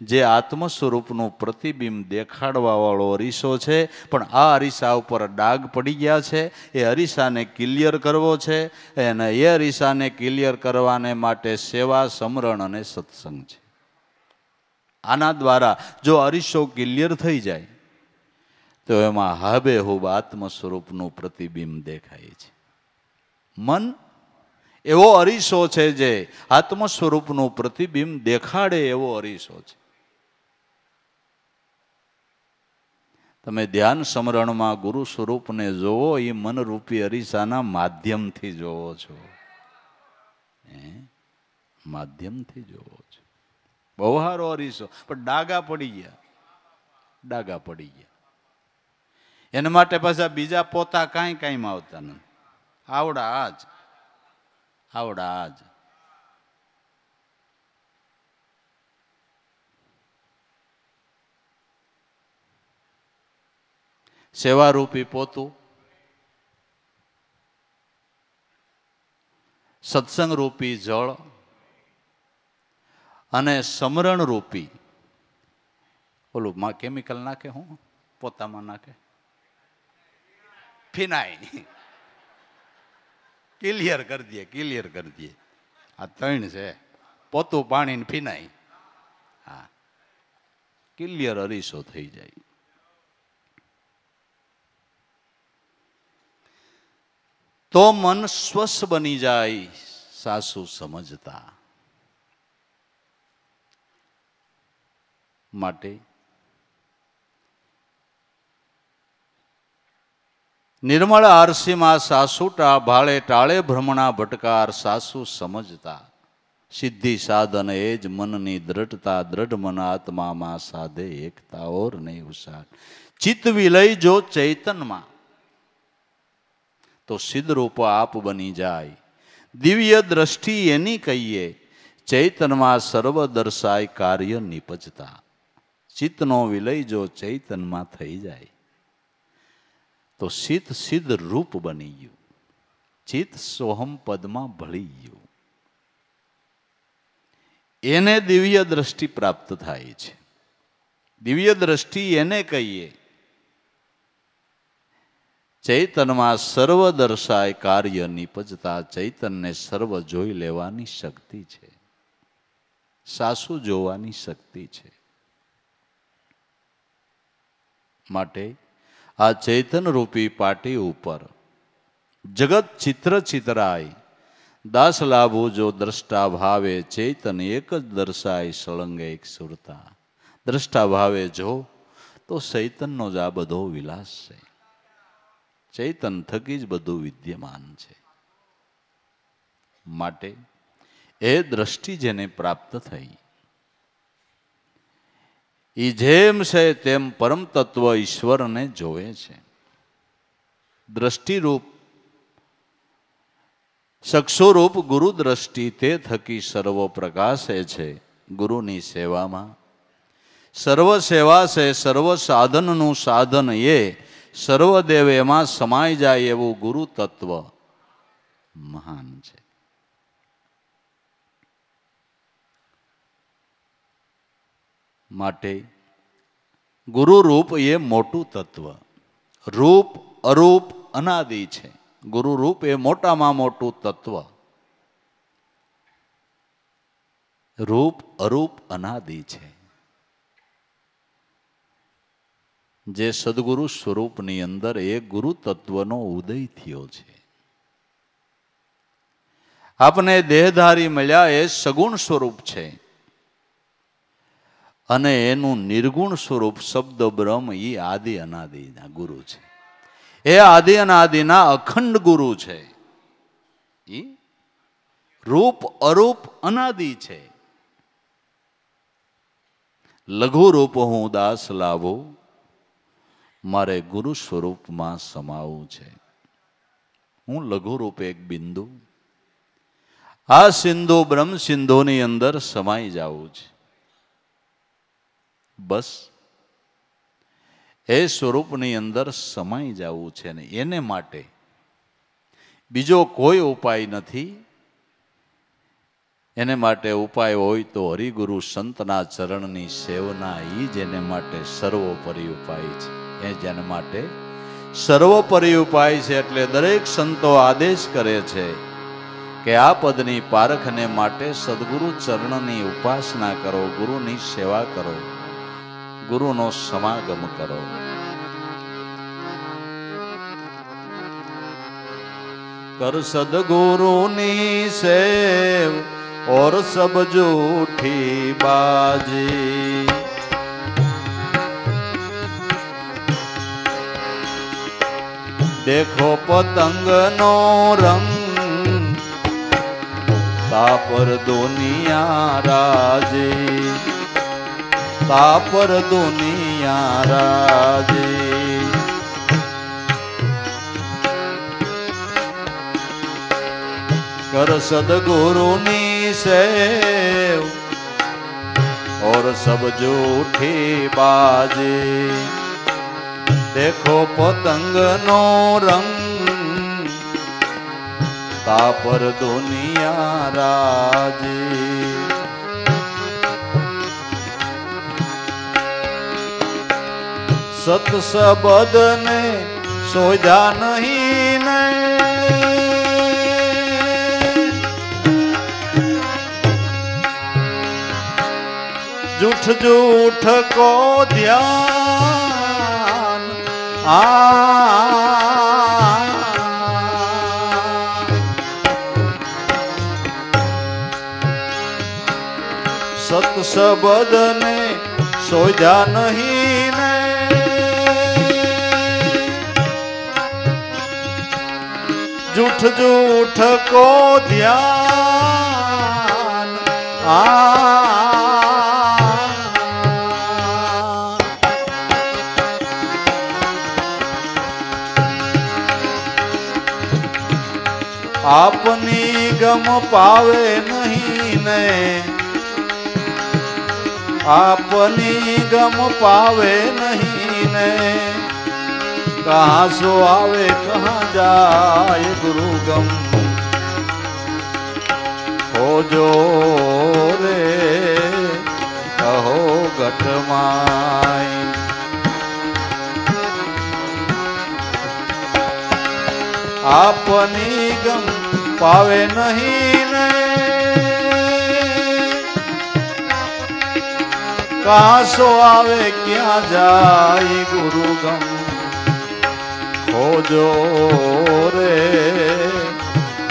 જે આત્મ સ્વરૂપનું પ્રતિબિંબ દેખાડવા વાળો અરીસો છે, પણ આ અરીસા ઉપર ડાઘ પડી ગયા છે. એ અરીસાને ક્લિયર કરવો છે અને એ અરીસાને ક્લિયર કરવાને માટે સેવા, સમરણ અને સત્સંગ છે. આના દ્વારા જો અરીસો ક્લિયર થઈ જાય તો એમાં હાબેહૂબ આત્મ સ્વરૂપનું પ્રતિબિંબ દેખાય છે. મન એવો અરીસો છે જે આત્મ સ્વરૂપનું પ્રતિબિંબ દેખાડે એવો અરીસો છે. તમે ધ્યાન સમરણમાં ગુરુ સ્વરૂપને જોવો એ મનરૂપી અરીસાના માધ્યમથી જોવો છો. માધ્યમથી જોવો છો. બહુ સારો અરીસો, પણ ડાઘા પડી ગયા. ડાઘા પડી ગયા. એના માટે પાછા બીજા પોતા કાંઈ કાંઈમાં આવતા નથી. આવડા આજ, આવડા આજ. સેવારૂપી પોતું, સત્સંગ રૂપી જળ અને સમરણ રૂપી ઓલું કેમિકલ નાખે, હું પોતામાં નાખે ફિનાઈ. ક્લિયર કરી દે, ક્લિયર કરી દે. આ ત્રણ છે, પોતું, પાણી ને ફિનાઈ. હા, ક્લિયર અરીસો થઈ જાય. તો મન સ્વસ્થ બની જાય સાસુ સમજતા. માટે નિર્મળ આરસીમાં સાસુટા ભાળે, ટાળે ભ્રમણા ભટકાર સાસુ સમજતા. સિદ્ધિ સાધન એ જ મનની દ્રઢતા, દ્રઢ મન આત્મામાં સાધે એકતા ઓર નહીં ઉસાટ. ચિત્ત વિલય જો ચૈતનમાં તો સિદ્ધ રૂપ આપ બની જાય. દિવ્ય દ્રષ્ટિ એની કહીએ ચૈતનમાં સર્વ દર્શાય કાર્ય નિપજતા. ચિત્તનો વિલય જો ચૈતનમાં થઈ જાય તો ચિત્ત સિદ્ધ રૂપ બની ગયું. ચિત્ત સોહમ પદમાં ભળી ગયું. એને દિવ્ય દ્રષ્ટિ પ્રાપ્ત થાય છે. દિવ્ય દ્રષ્ટિ એને કહીએ ચૈતનમાં સર્વ દર્શાય કાર્ય નિપજતા. ચૈતનને સર્વ જોઈ લેવાની શક્તિ છે, સાસુ જોવાની શક્તિ છે. માટે આ ચૈતન રૂપી પાટી ઉપર જગત ચિત્ર ચિતરાય. દાસ લાભો જો દ્રષ્ટા ભાવે, ચૈતન એક જ દર્શાય સળંગે એક સુરતા. દ્રષ્ટા ભાવે જો તો ચૈતનનો જ આ બધો વિલાસ છે. ચૈતન થકી જ બધું વિદ્યમાન છે. માટે એ દ્રષ્ટિ જેને પ્રાપ્ત થઈ એ જેમ છે તેમ પરમ તત્વ ઈશ્વરને જોવે છે. દ્રષ્ટિરૂપ ચક્ષુરૂપ ગુરુ દ્રષ્ટિ તે થકી સર્વ પ્રકાશે છે ગુરુની સેવામાં. સર્વ સેવા છે સર્વ સાધનનું સાધન એ સર્વદેવ એમાં સમાઈ જાય એવું ગુરુ તત્વ મહાન છે. માટે ગુરુ રૂપ એ મોટું તત્વ. રૂપ અરૂપ અનાદિ છે. ગુરુ રૂપ એ મોટામાં મોટું તત્વ. રૂપ અરૂપ અનાદિ છે. જે સદગુરુ સ્વરૂપની અંદર એ ગુરુ તત્વનો ઉદય થયો છે. આપને દેહધારી મળ્યા એ સગુણ સ્વરૂપ છે અને એનું નિર્ગુણ સ્વરૂપ શબ્દ બ્રહ્મ એ આદિ અનાદિના ગુરુ છે. એ આદિ અનાદિના અખંડ ગુરુ છે. એ રૂપ અરૂપ અનાદિ છે. લઘુ રૂપ હું દાસ લાવો મારે ગુરુ સ્વરૂપમાં સમાવું છે. હું લઘુ રૂપ એક બિંદુ આ સિંધુ બ્રહ્મ સિંધુની અંદર સમાઈ જવું છે. બસ એ સ્વરૂપની અંદર સમાઈ જવું છે ને એને માટે બીજો કોઈ ઉપાય નથી. એને માટે ઉપાય હોય તો હરિગુરુ સંતના ચરણની સેવના એ જ એને માટે સર્વોપરી ઉપાય છે. એ જેના માટે સર્વોપરી ઉપાય છે. એટલે દરેક સંતો આદેશ કરે છે કે આ પદની પારખને માટે સદગુરુ ચરણની ઉપાસના કરો, ગુરુની સેવા કરો, ગુરુનો સમાગમ કરો. कर सदगुरुनी सेव और सब जूठी बाजी. देखो पतंग नो रंग तापर दुनिया राजे, तापर दुनिया राजे. कर सदगुरुनी सेव और सब जूठी बाजे. देखो पतंग नो रंग तापर दुनिया राजे. सत सबद ने सोजा नहीं ने, झूठ झूठ को ध्यान सत सबद ने सोजा नहीं ने, झूठ झूठ को ध्यान आपनी गम पावे नहीं ने, आपनी गम पावे नहीं ने. कहाँ सो आवे कहाँ जाए गुरु गम हो जो रे कहो घटमाई. आपनी गम पावे नहीं ने, कहाँ सो आवे क्या जाए गुरु गम हो जो रे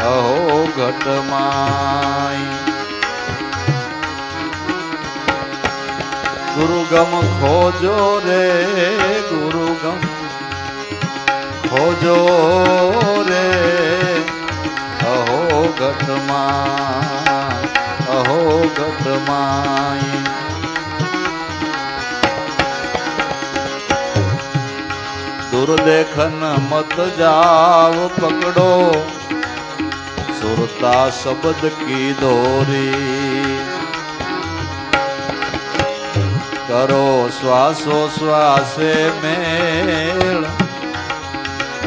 अहो घटमाई. गुरु गम खोजो रे गुरु गम खोजो रे अहो घटमाई, अहो घटमाई. दुर्देखन मत जाओ पकड़ो सुरता शब्द की दोरी करो श्वासो श्वासे मेल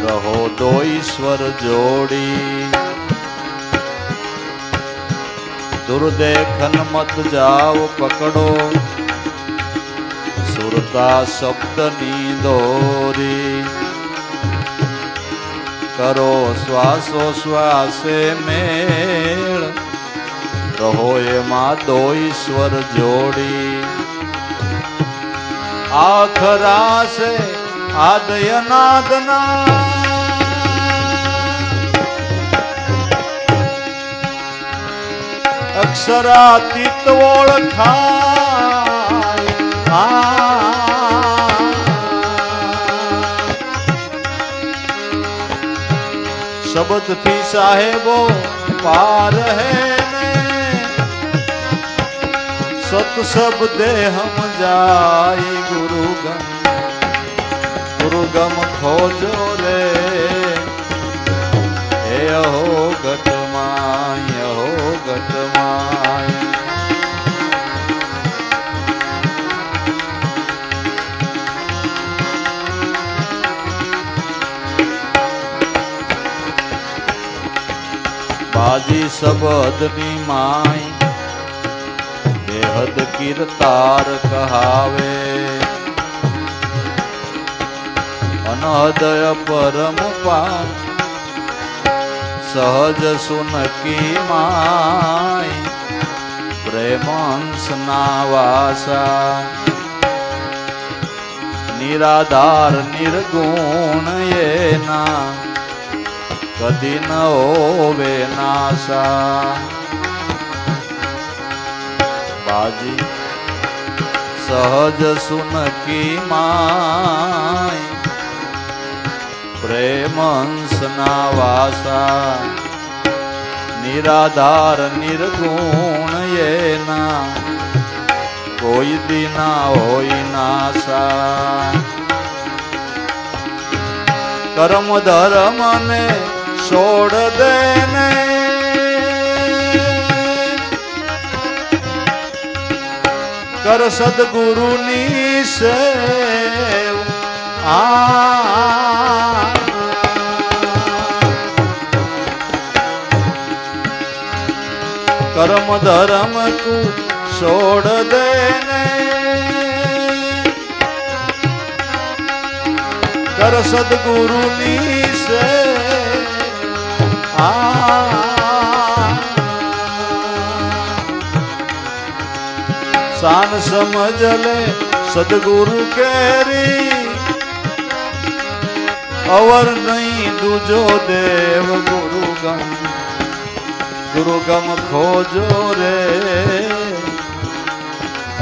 रहो दो ईश्वर जोड़ी दुर्देखन मत जाओ पकड़ो सुरता शब्द नी दोरी करो श्वासो श्वासे मेल रहो एमा दो ईश्वर जोड़ी आखरा से आदय नादना अक्षरातीत ओळखाय शब्द थी साहेबो पार है ने सत शब्दे हम जाय गुरुगम खोजो रे हे अहो घटमाय अहो घटमाय बाजी शब्दनी माय बेहद कीर्तार कहावे अनहदय परम पार सहज सुन की माय प्रेमंस नावासा निराधार निर्गुण ये ना कदी न होवे नासा बाजी सहज सुन की माय प्रेमंस नावासा निराधार निर्गुण ये ना कोई दिना होई नासा कर्म धर्म ने छोड़ देने कर सदगुरु नी सेव कर्म धर्म को छोड़ देने कर सदगुरु नी से शान समझ ले सदगुरु केरी अवर नहीं दूजो देव गुरुगम खोजो रे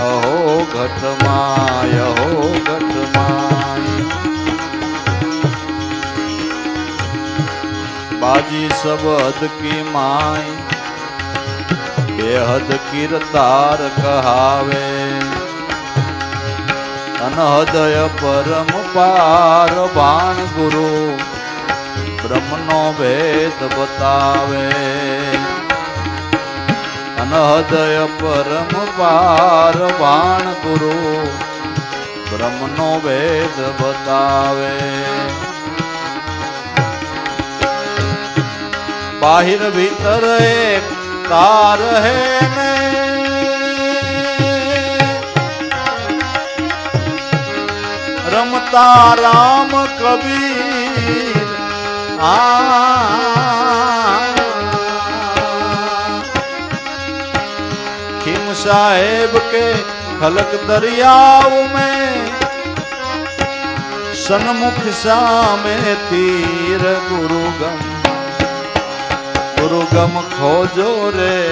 अहो घटमाय अहो घटमाय बाजी शब्द की माय बेहद कीर्तार कहावे अनहदय परम पार बाण गुरु ब्रह्मनो भेद बतावे अनहदय परम पार बाण गुरु ब्रह्मनो भेद बतावे बाहिर भीतर एक तार है ने रमता राम कबीर खिम साहेब के खलक दरियाव में सन्मुख सामे तीर गुरुगम खोजो रे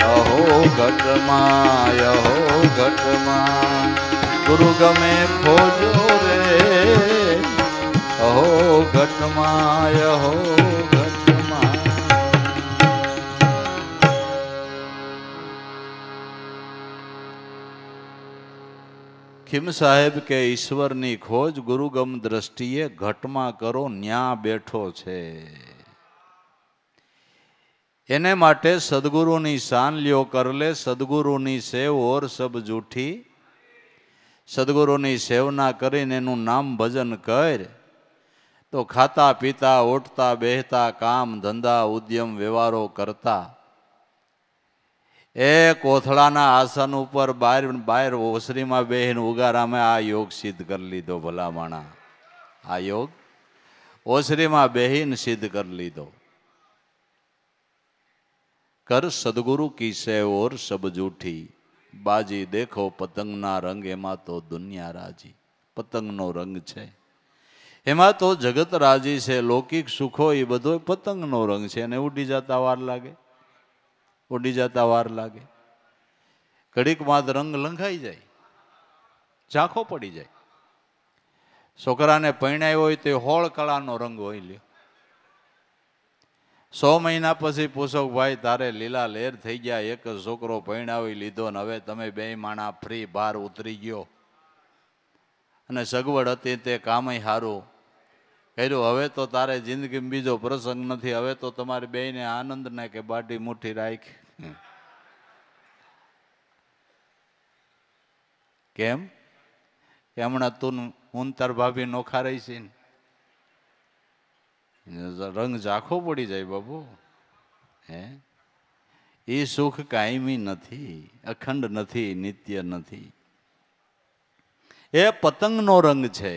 अहो घटमाय अहो घटमाय गुरुगमे खोजो रे अहो घटमाय अहो घटमाय। खिम साहेब के ईश्वरनी खोज गुरुगम दृष्टिए घटमा करो न्या बैठो छे। એને માટે સદગુરુની શાન લ્યો કર લે, સદગુરુની સેવ ઓર સબ જૂઠી. સદગુરુની સેવના કરીને એનું નામ ભજન કર તો ખાતા પીતા ઉઠતા બેહતા કામ ધંધા ઉદ્યમ વ્યવહારો કરતા એ કોથળાના આસન ઉપર બહાર ઓસરીમાં બેહીને ઉગારામાં આ યોગ સિદ્ધ કરી લીધો. ભલા માણા આ યોગ ઓસરીમાં બેહીને સિદ્ધ કરી લીધો. કર સદગુરુ કી સેવ ઓર સબ જૂઠી, બાજી દેખો પતંગના રંગ, એમાં તો દુનિયા રાજી. પતંગનો રંગ છે એમાં તો જગત રાજી છે. લૌકિક સુખો એ બધો પતંગનો રંગ છે અને ઉડી જતા વાર લાગે, ઉડી જતા વાર લાગે. ઘડીકમાં રંગ લંઘાઈ જાય, ઝાંખો પડી જાય. છોકરાને પરણાયો હોય તો હોળ કળાનો રંગ હોય લ્યો. 100 મહિના પછી પૂછો ભાઈ તારે લીલા લેર થઈ ગયા, એક જ છોકરો પરણાવી લીધો ને હવે તમે બે માણા ફ્રી બહાર ઉતરી ગયો અને સગવડ હતી તે કામય સારું કર્યું, હવે તો તારે જિંદગીમાં બીજો પ્રસંગ નથી, હવે તો તમારે બેયને આનંદ ને કે બાટી મુઠ્ઠી રાખ. કેમ કે હમણાં તું હું તાર ભાભી નોખા રહી છે ને રંગ ઝાંખો પડી જાય બાબુ. હે એ સુખ કાયમી નથી, અખંડ નથી, નિત્ય નથી. એ પતંગનો રંગ છે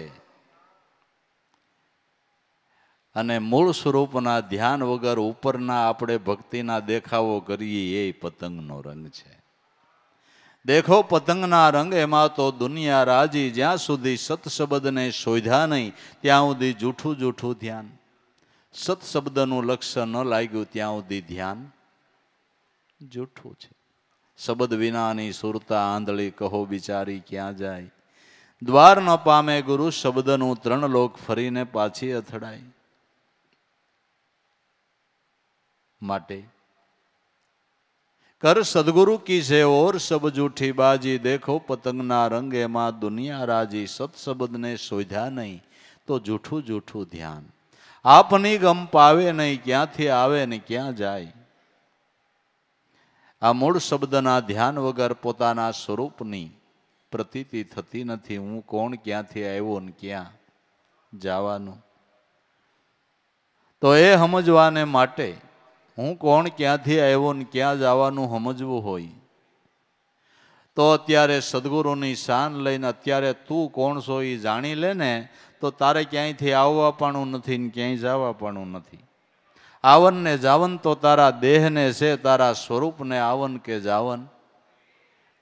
અને મૂળ સ્વરૂપના ધ્યાન વગર ઉપરના આપણે ભક્તિના દેખાવો કરીએ એ પતંગનો રંગ છે. દેખો પતંગના રંગ એમાં તો દુનિયા રાજી, જ્યાં સુધી સત શબ્દને શોધ્યા નહીં ત્યાં સુધી જૂઠું જૂઠું ધ્યાન. સત શબ્દનું લક્ષ્ય ન લાગ્યું ત્યાં સુધી ધ્યાન જૂઠું છે. શબ્દ વિનાની સુરતા આંધળી, કહો બિચારી ક્યાં જાય. દ્વાર ન પામે ગુરુ શબ્દનું, 3 લોક ફરીને પાછી અથડાય. માટે કર સદગુરુ કી છે ઓર સબ જૂઠી, બાજી દેખો પતંગના રંગ એમાં દુનિયા રાજી. સત શબ્દને શોધ્યા નહીં તો જૂઠું જૂઠું ધ્યાન. આપની ગમ પાવે નહીં, ક્યાંથી આવે ને ક્યાં જાય. આ મૂળ શબ્દના ધ્યાન વગર પોતાના સ્વરૂપની પ્રતીતિ થતી નથી. હું કોણ, ક્યાંથી આવ્યો ને ક્યાં જવાનું. તો એ સમજવાને માટે હું કોણ, ક્યાંથી આવ્યો ને ક્યાં જવાનું સમજવું હોય તો અત્યારે સદગુરુની શાન લઈને અત્યારે તું કોણ છો એ જાણી લે ને તો તારે ક્યાંયથી આવવા પણ નથી ને ક્યાંય જવા પણ નથી. આવન ને જાવન તો તારા દેહને છે, તારા સ્વરૂપને આવન કે જાવન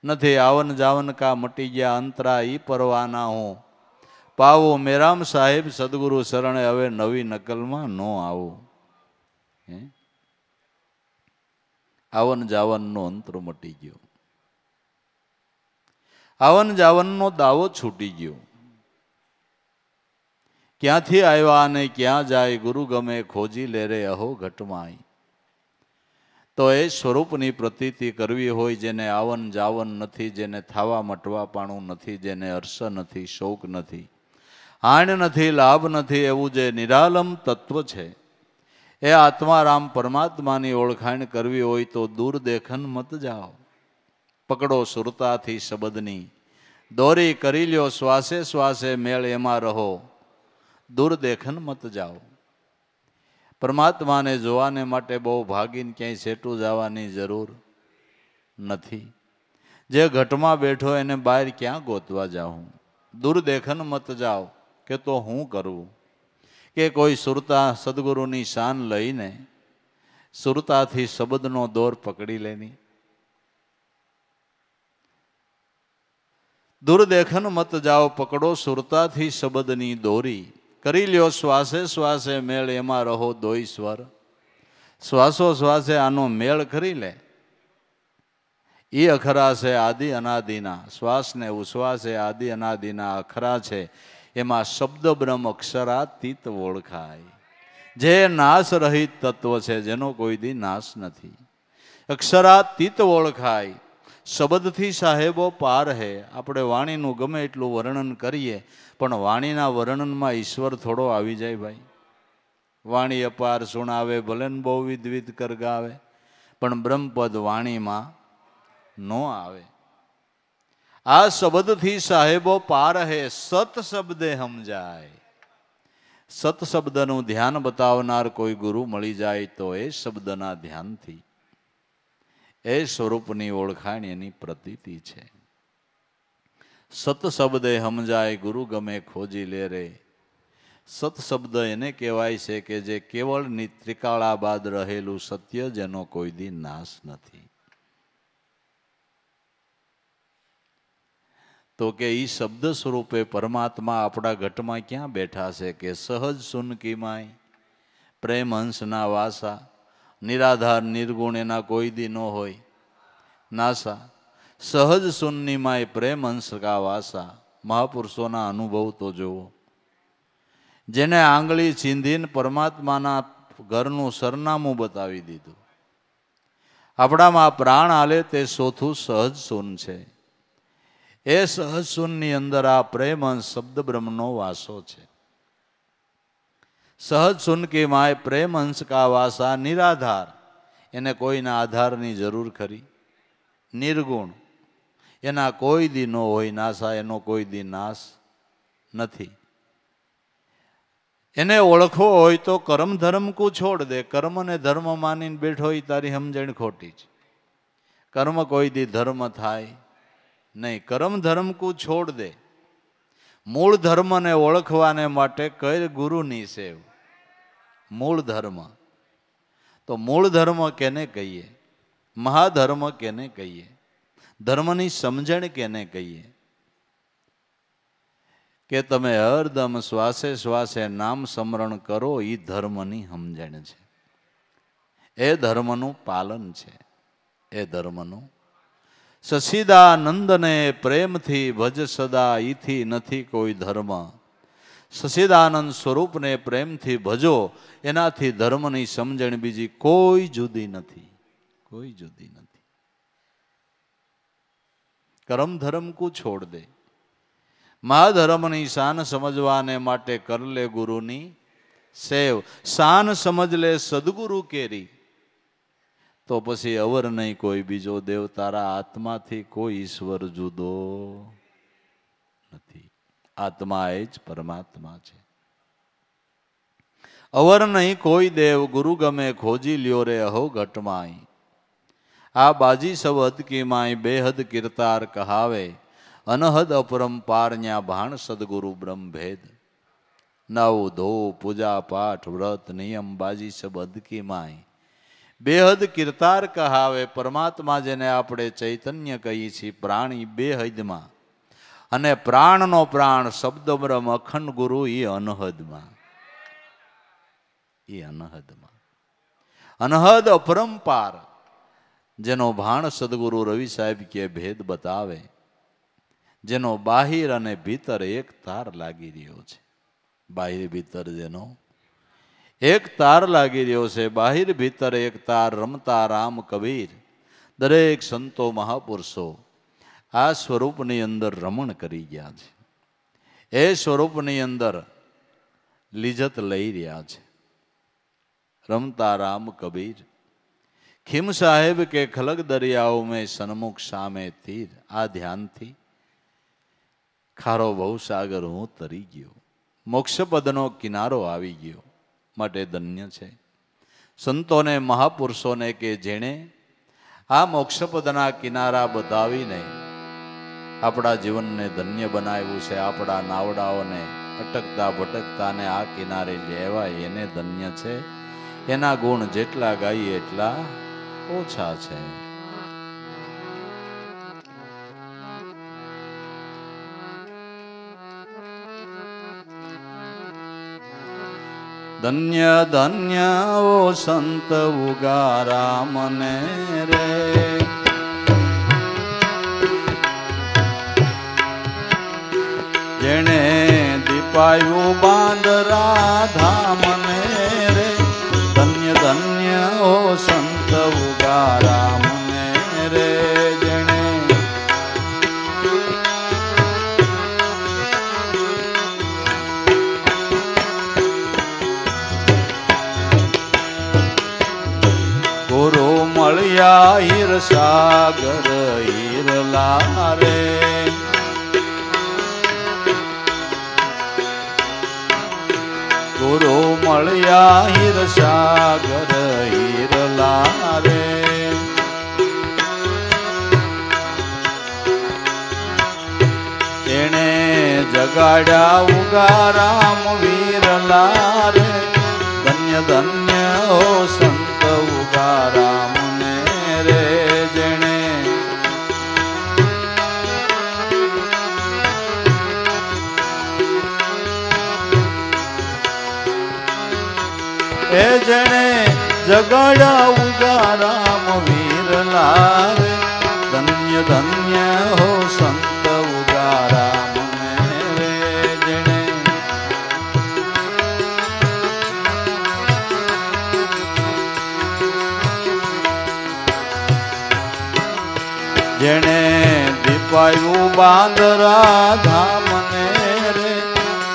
નથી. આવન જાવન કા મટી ગયા અંતરા, ઈ પરવાના હું પાવો. મેરામ સાહેબ સદગુરુ શરણે હવે નવી નકલમાં ન આવો. આવન જાવનનો અંતર મટી ગયો, આવન જાવનનો દાવો છૂટી ગયો. ક્યાંથી આવ્યા અને ક્યાં જાય, ગુરુ ગમે ખોજી લે રે અહો ઘટમાય. તો એ સ્વરૂપની પ્રતીતિ કરવી હોય જેને આવન જાવન નથી, જેને થાવા મટવાપાણું નથી, જેને હર્ષ નથી, શોક નથી, હાણ નથી, લાભ નથી, એવું જે નિરાલમ તત્વ છે એ આત્મારામ પરમાત્માની ઓળખાણ કરવી હોય તો દૂર દેખન મત જાઓ. પકડો સુરતાથી શબ્દની દોરી, કરી લ્યો શ્વાસે શ્વાસે મેળ, એમાં રહો દૂર દેખન મત જાઓ. પરમાત્માને જોવાને માટે બહુ ભાગીને ક્યાંય સેટું જવાની જરૂર નથી. જે ઘટમાં બેઠો એને બહાર ક્યાં ગોતવા જાઉં. દૂર દેખન મત જાઓ કે તો હું કરું કે કોઈ સુરતા સદગુરુની શાન લઈને સુરતાથી શબ્દનો દોર પકડી લેની. દૂર દેખન મત જાઓ, પકડો સુરતાથી શબ્દની દોરી, કરી લ્યો શ્વાસે શ્વાસે મેળ, એમાં રહો દોઈ સ્વર. શ્વાસો શ્વાસે આનો મેળ કરી લે. એ અખરા છે આદિ અનાદિના, શ્વાસ ને ઉશ્વાસ એ આદિ અનાદિના અખરા છે. એમાં શબ્દ બ્રહ્મ અક્ષરાતીત ઓળખાય. જે નાશ રહિત તત્વ છે, જેનો કોઈ દી નાશ નથી, અક્ષરાતીત ઓળખાય. શબ્દથી સાહેબો પાર હે. આપણે વાણીનું ગમે એટલું વર્ણન કરીએ પણ વાણીના વર્ણનમાં ઈશ્વર થોડો આવી જાય ભાઈ. વાણી અપાર સુણાવે ભલે ને બહુ વિધવિધ કર ગાવે, પણ બ્રહ્મપદ વાણીમાં ન આવે. આ શબ્દથી સાહેબો પાર હે, સત શબ્દે સમજાય. સત શબ્દનું ધ્યાન બતાવનાર કોઈ ગુરુ મળી જાય તો એ શબ્દના ધ્યાનથી એ સ્વરૂપની ઓળખાણ એની પ્રતીતિ છે. સત શબ્દે સમજાય ગુરુ ગમે ખોજી લે રે. સત શબ્દ એને કહેવાય છે કે જે કેવળ ત્રિકાળા બાદ રહેલું સત્ય, જેનો કોઈ દી નાશ નથી. તો કે ઈ શબ્દ સ્વરૂપે પરમાત્મા આપણા ઘટમાં ક્યાં બેઠા છે કે સહજ સુનકી માય પ્રેમ હંસના વાસા. નિરાધાર નિર્ગુણ એના કોઈ દી ન હોય નાસા. સહજ સુનની માય પ્રેમ હંસ કા વાસા. મહાપુરુષોના અનુભવ તો જુઓ. જેને આંગળી ચીંધીને પરમાત્માના ઘરનું સરનામું બતાવી દીધું. આપણામાં પ્રાણ હાલે તે ચોથું સહજ સુન છે. એ સહજ સુનની અંદર આ પ્રેમ શબ્દ બ્રહ્મનો વાસો છે. સહજ સુન કે માય પ્રેમ હંસ કા વાસા. નિરાધાર, એને કોઈના આધારની જરૂર ખરી. નિર્ગુણ, એના કોઈ દી ન હોય નાશા, એનો કોઈ દી નાશ નથી. એને ઓળખવો હોય તો કર્મ ધર્મ કુ છોડ દે. કર્મ ને ધર્મ માનીને બેઠો હોય તારી સમજણ ખોટી છે. કર્મ કોઈ દી ધર્મ થાય નહીં. કર્મ ધર્મ કુ છોડ દે. મૂળ ધર્મને ઓળખવાને માટે કર ગુરુની સેવ. મૂળ ધર્મ તો મૂળ ધર્મ કેને કહીએ? મહાધર્મ કેને કહીએ? ધર્મની સમજણ કેને કહીએ? કે તમે હરદમ શ્વાસે શ્વાસે નામ સ્મરણ કરો, એ ધર્મની સમજણ છે. એ ધર્મનું પાલન છે. એ ધર્મનું સચિદાનંદને પ્રેમથી ભજ સદા. ઈથી નથી કોઈ ધર્મ. સચિદાનંદ સ્વરૂપને પ્રેમથી ભજો, એનાથી ધર્મની સમજણ બીજી કોઈ જુદી નથી. કોઈ જુદી નથી. કર્મ ધર્મ કુ છોડ દે. મહાધર્મની શાન સમજવાને માટે કર લે ગુરુની સેવ. શાન સમજ લે સદગુરુ કેરી, તો પછી અવર નહીં કોઈ બીજો દેવ. તારા આત્માથી કોઈ ઈશ્વર જુદો નથી. આત્મા એ જ પરમાત્મા છે. અવર નહીં કોઈ દેવ, ગુરુ ગમે ખોજી લ્યો રે અહો ઘટમાય. આ બાજી સબ હદ કી માય બેહદ કીર્તાર કહાવે. અનહદ અપરંપાર ન્યા ભાણ સદગુરુ બ્રહ્મ ભેદ. નવ ધો પૂજા પાઠ વ્રત નિયમ બાજી સબ હદ કી માય બેહદ કીર્તાર કહાવે. પરમાત્મા જેને આપણે ચૈતન્ય કહીએ છીએ, પ્રાણી બેહદમાં, અને પ્રાણનો પ્રાણ શબ્દ બ્રહ્મ અખંડ ગુરુ એ અનહદમાં. એ અનહદમાં અનહદ અપરંપાર, જેનો ભાણ સદગુરુ રવિ સાહેબ કે ભેદ બતાવે. જેનો બાહિર અને ભીતર એક તાર લાગી રહ્યો છે. બાહિર ભીતર જેનો એક તાર લાગી રહ્યો છે. બાહિર ભીતર એક તાર રમતા રામ કબીર. દરેક સંતો મહાપુરુષો આ સ્વરૂપની અંદર રમણ કરી ગયા છે. એ સ્વરૂપની અંદર લિજ્જત લઈ રહ્યા છે. રમતા રામ કબીર. ખીમ સાહેબ કે ખલગ દરિયાઓ મેં સન્મુખ સામે તીર. આ ધ્યાનથી ખારો ભવસાગર હું તરી ગયો. મોક્ષપદનો કિનારો આવી ગયો. માટે ધન્ય છે સંતોને મહાપુરુષોને કે જેણે આ મોક્ષપદના કિનારા બતાવીને આપણા જીવનને ધન્ય બનાવ્યું છે. આપણા નાવડાઓને અટકતા ભટકતાને આ કિનારે લેવાય એને ધન્ય છે. એના ગુણ જેટલા ગાઈએ એટલા ઓછા છે. ધન્ય ધન્ય ઓ સંત ઉગારા મને રે. જેણે દીપાયું બાંદરા ધામને રે. ધન્ય ધન્ય ઓ સંત ઉગારા મને રે. જેણે ગુરુ મળ્યા સાગર હીરલા રે ગુરુ મળ્યા હીર સાગર હીરલા રે તેને જગાડ્યા ઉગારામ વીરલા રે ધન્ય ધન્ય હો સંત ઉગારામ ને રે જેણે એ જેણે જગાડ્યા ઉગારામ વીરલા રે ધન્ય ધન્ય હો સંત ઉગારામ ને રે જેણે જેણે દીપાયું બાંદરા ધામ ને રે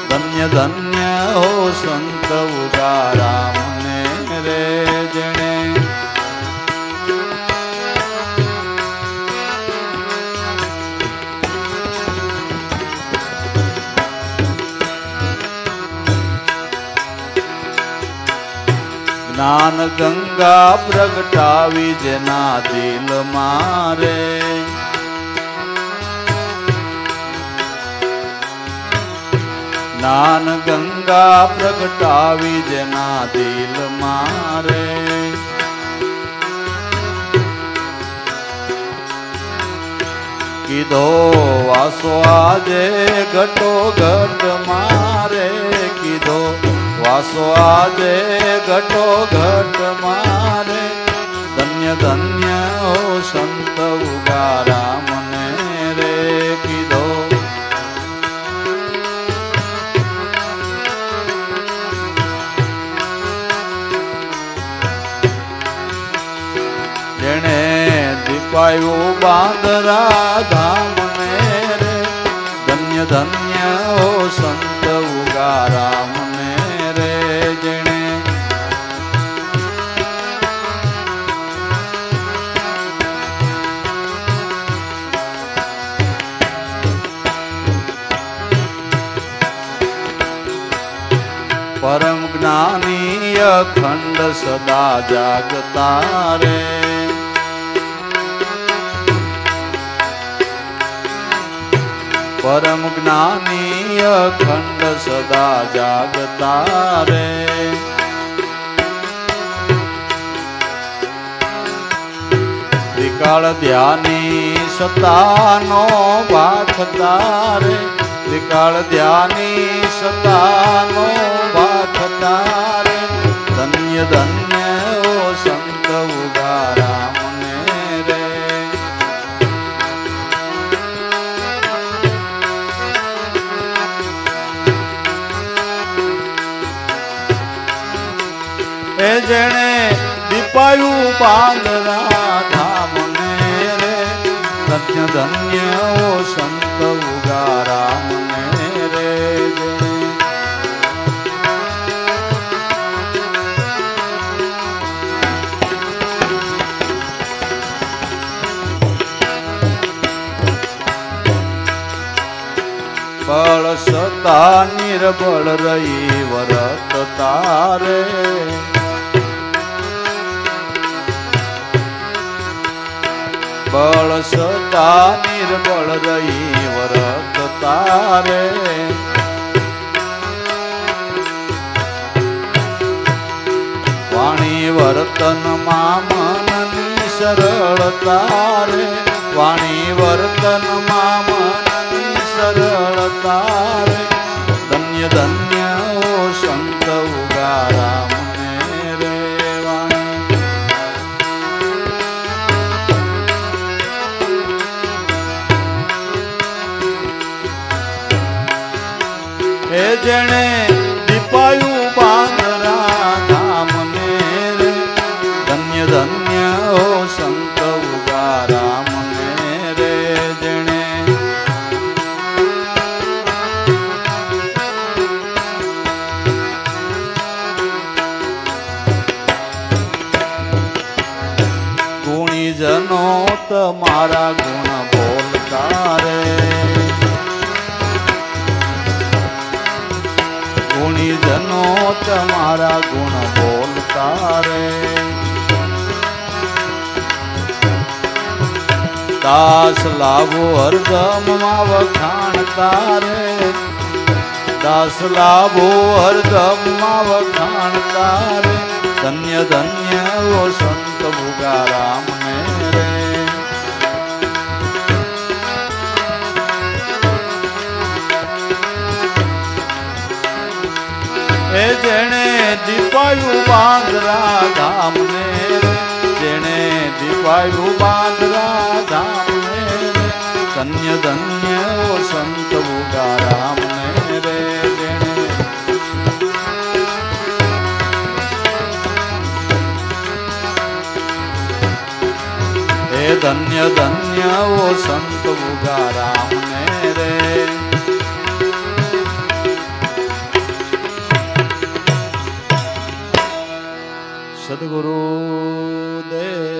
ધન્ય ધન્ય હો સંત ઉગારામ ને રે જેણે જ્ઞાન ગંગા પ્રગટાવી જેના દિલ મારે જ્ઞાન ગંગા પ્રગટાવી જેના દિલ મારે કીધો વાસો આજે ઘટો ઘટ મારે કીધો વાસો આજે ઘટો ઘટ મારે ધન્ય ધન્ય હો સંત ઉગારામ ને રે કીધો જેણે દીપાયું બાંદરા ધામ ને રે ધન્ય ધન્ય હો સંત ઉગારામ ને રે જેણે પરમ જ્ઞાની અખંડ સદા જાગતા રે પરમ જ્ઞાની અખંડ સદા જાગતા રે વિકાળ ધ્યાની સતાનો ભાખતા રે વિકાળ ધ્યાની સતાનો ભાખતા રે ધન્ય ધન્ય ઓ સંત ઉગારામ ને રે એ જેણે દીપાયું બાંદરા ધામ ને રે ધન્ય ધન્ય ઓ સંત ઉગારામ ને રે બળ સતા નિર્બળ રહી વરત તારે બળ સતા નિર્બળ રહી વરત તારે વાણી વર્તનમાં મનની સરળતા રે વાણી વર્તનમાં મનની સરળતા રે ધન્ય ધન્ય ઓ સંત ઉગારામ ને રે વાણી એ જેણે દીપાયું બાંદરા ધામ ને રે ધન્ય ધન્ય ઓ સંત ઉગારામ ને રે જેણે ગુણીજનો તમારા ગુણ બોલતા રે ગુણીજનો તમારા ગુણ બોલતા રે દાસ લાભો હરદમમાં વખાણતા રે દાસ લાભો હરદમમાં વખાણતા રે ધન્ય ધન્ય ઓ સંત ભુગારામ ને રે એ જેણે દીપાયું બાંદરા ધામ ને રે જેણે દીપાયું બાંદરા ધામ ને રે ધન્ય ધન્ય ઓ સંત ભુગારામ ને રે જેણે હે ધન્ય ધન્ય ઓ સંત ભુગારામ ને રે સદગુરુ દેવ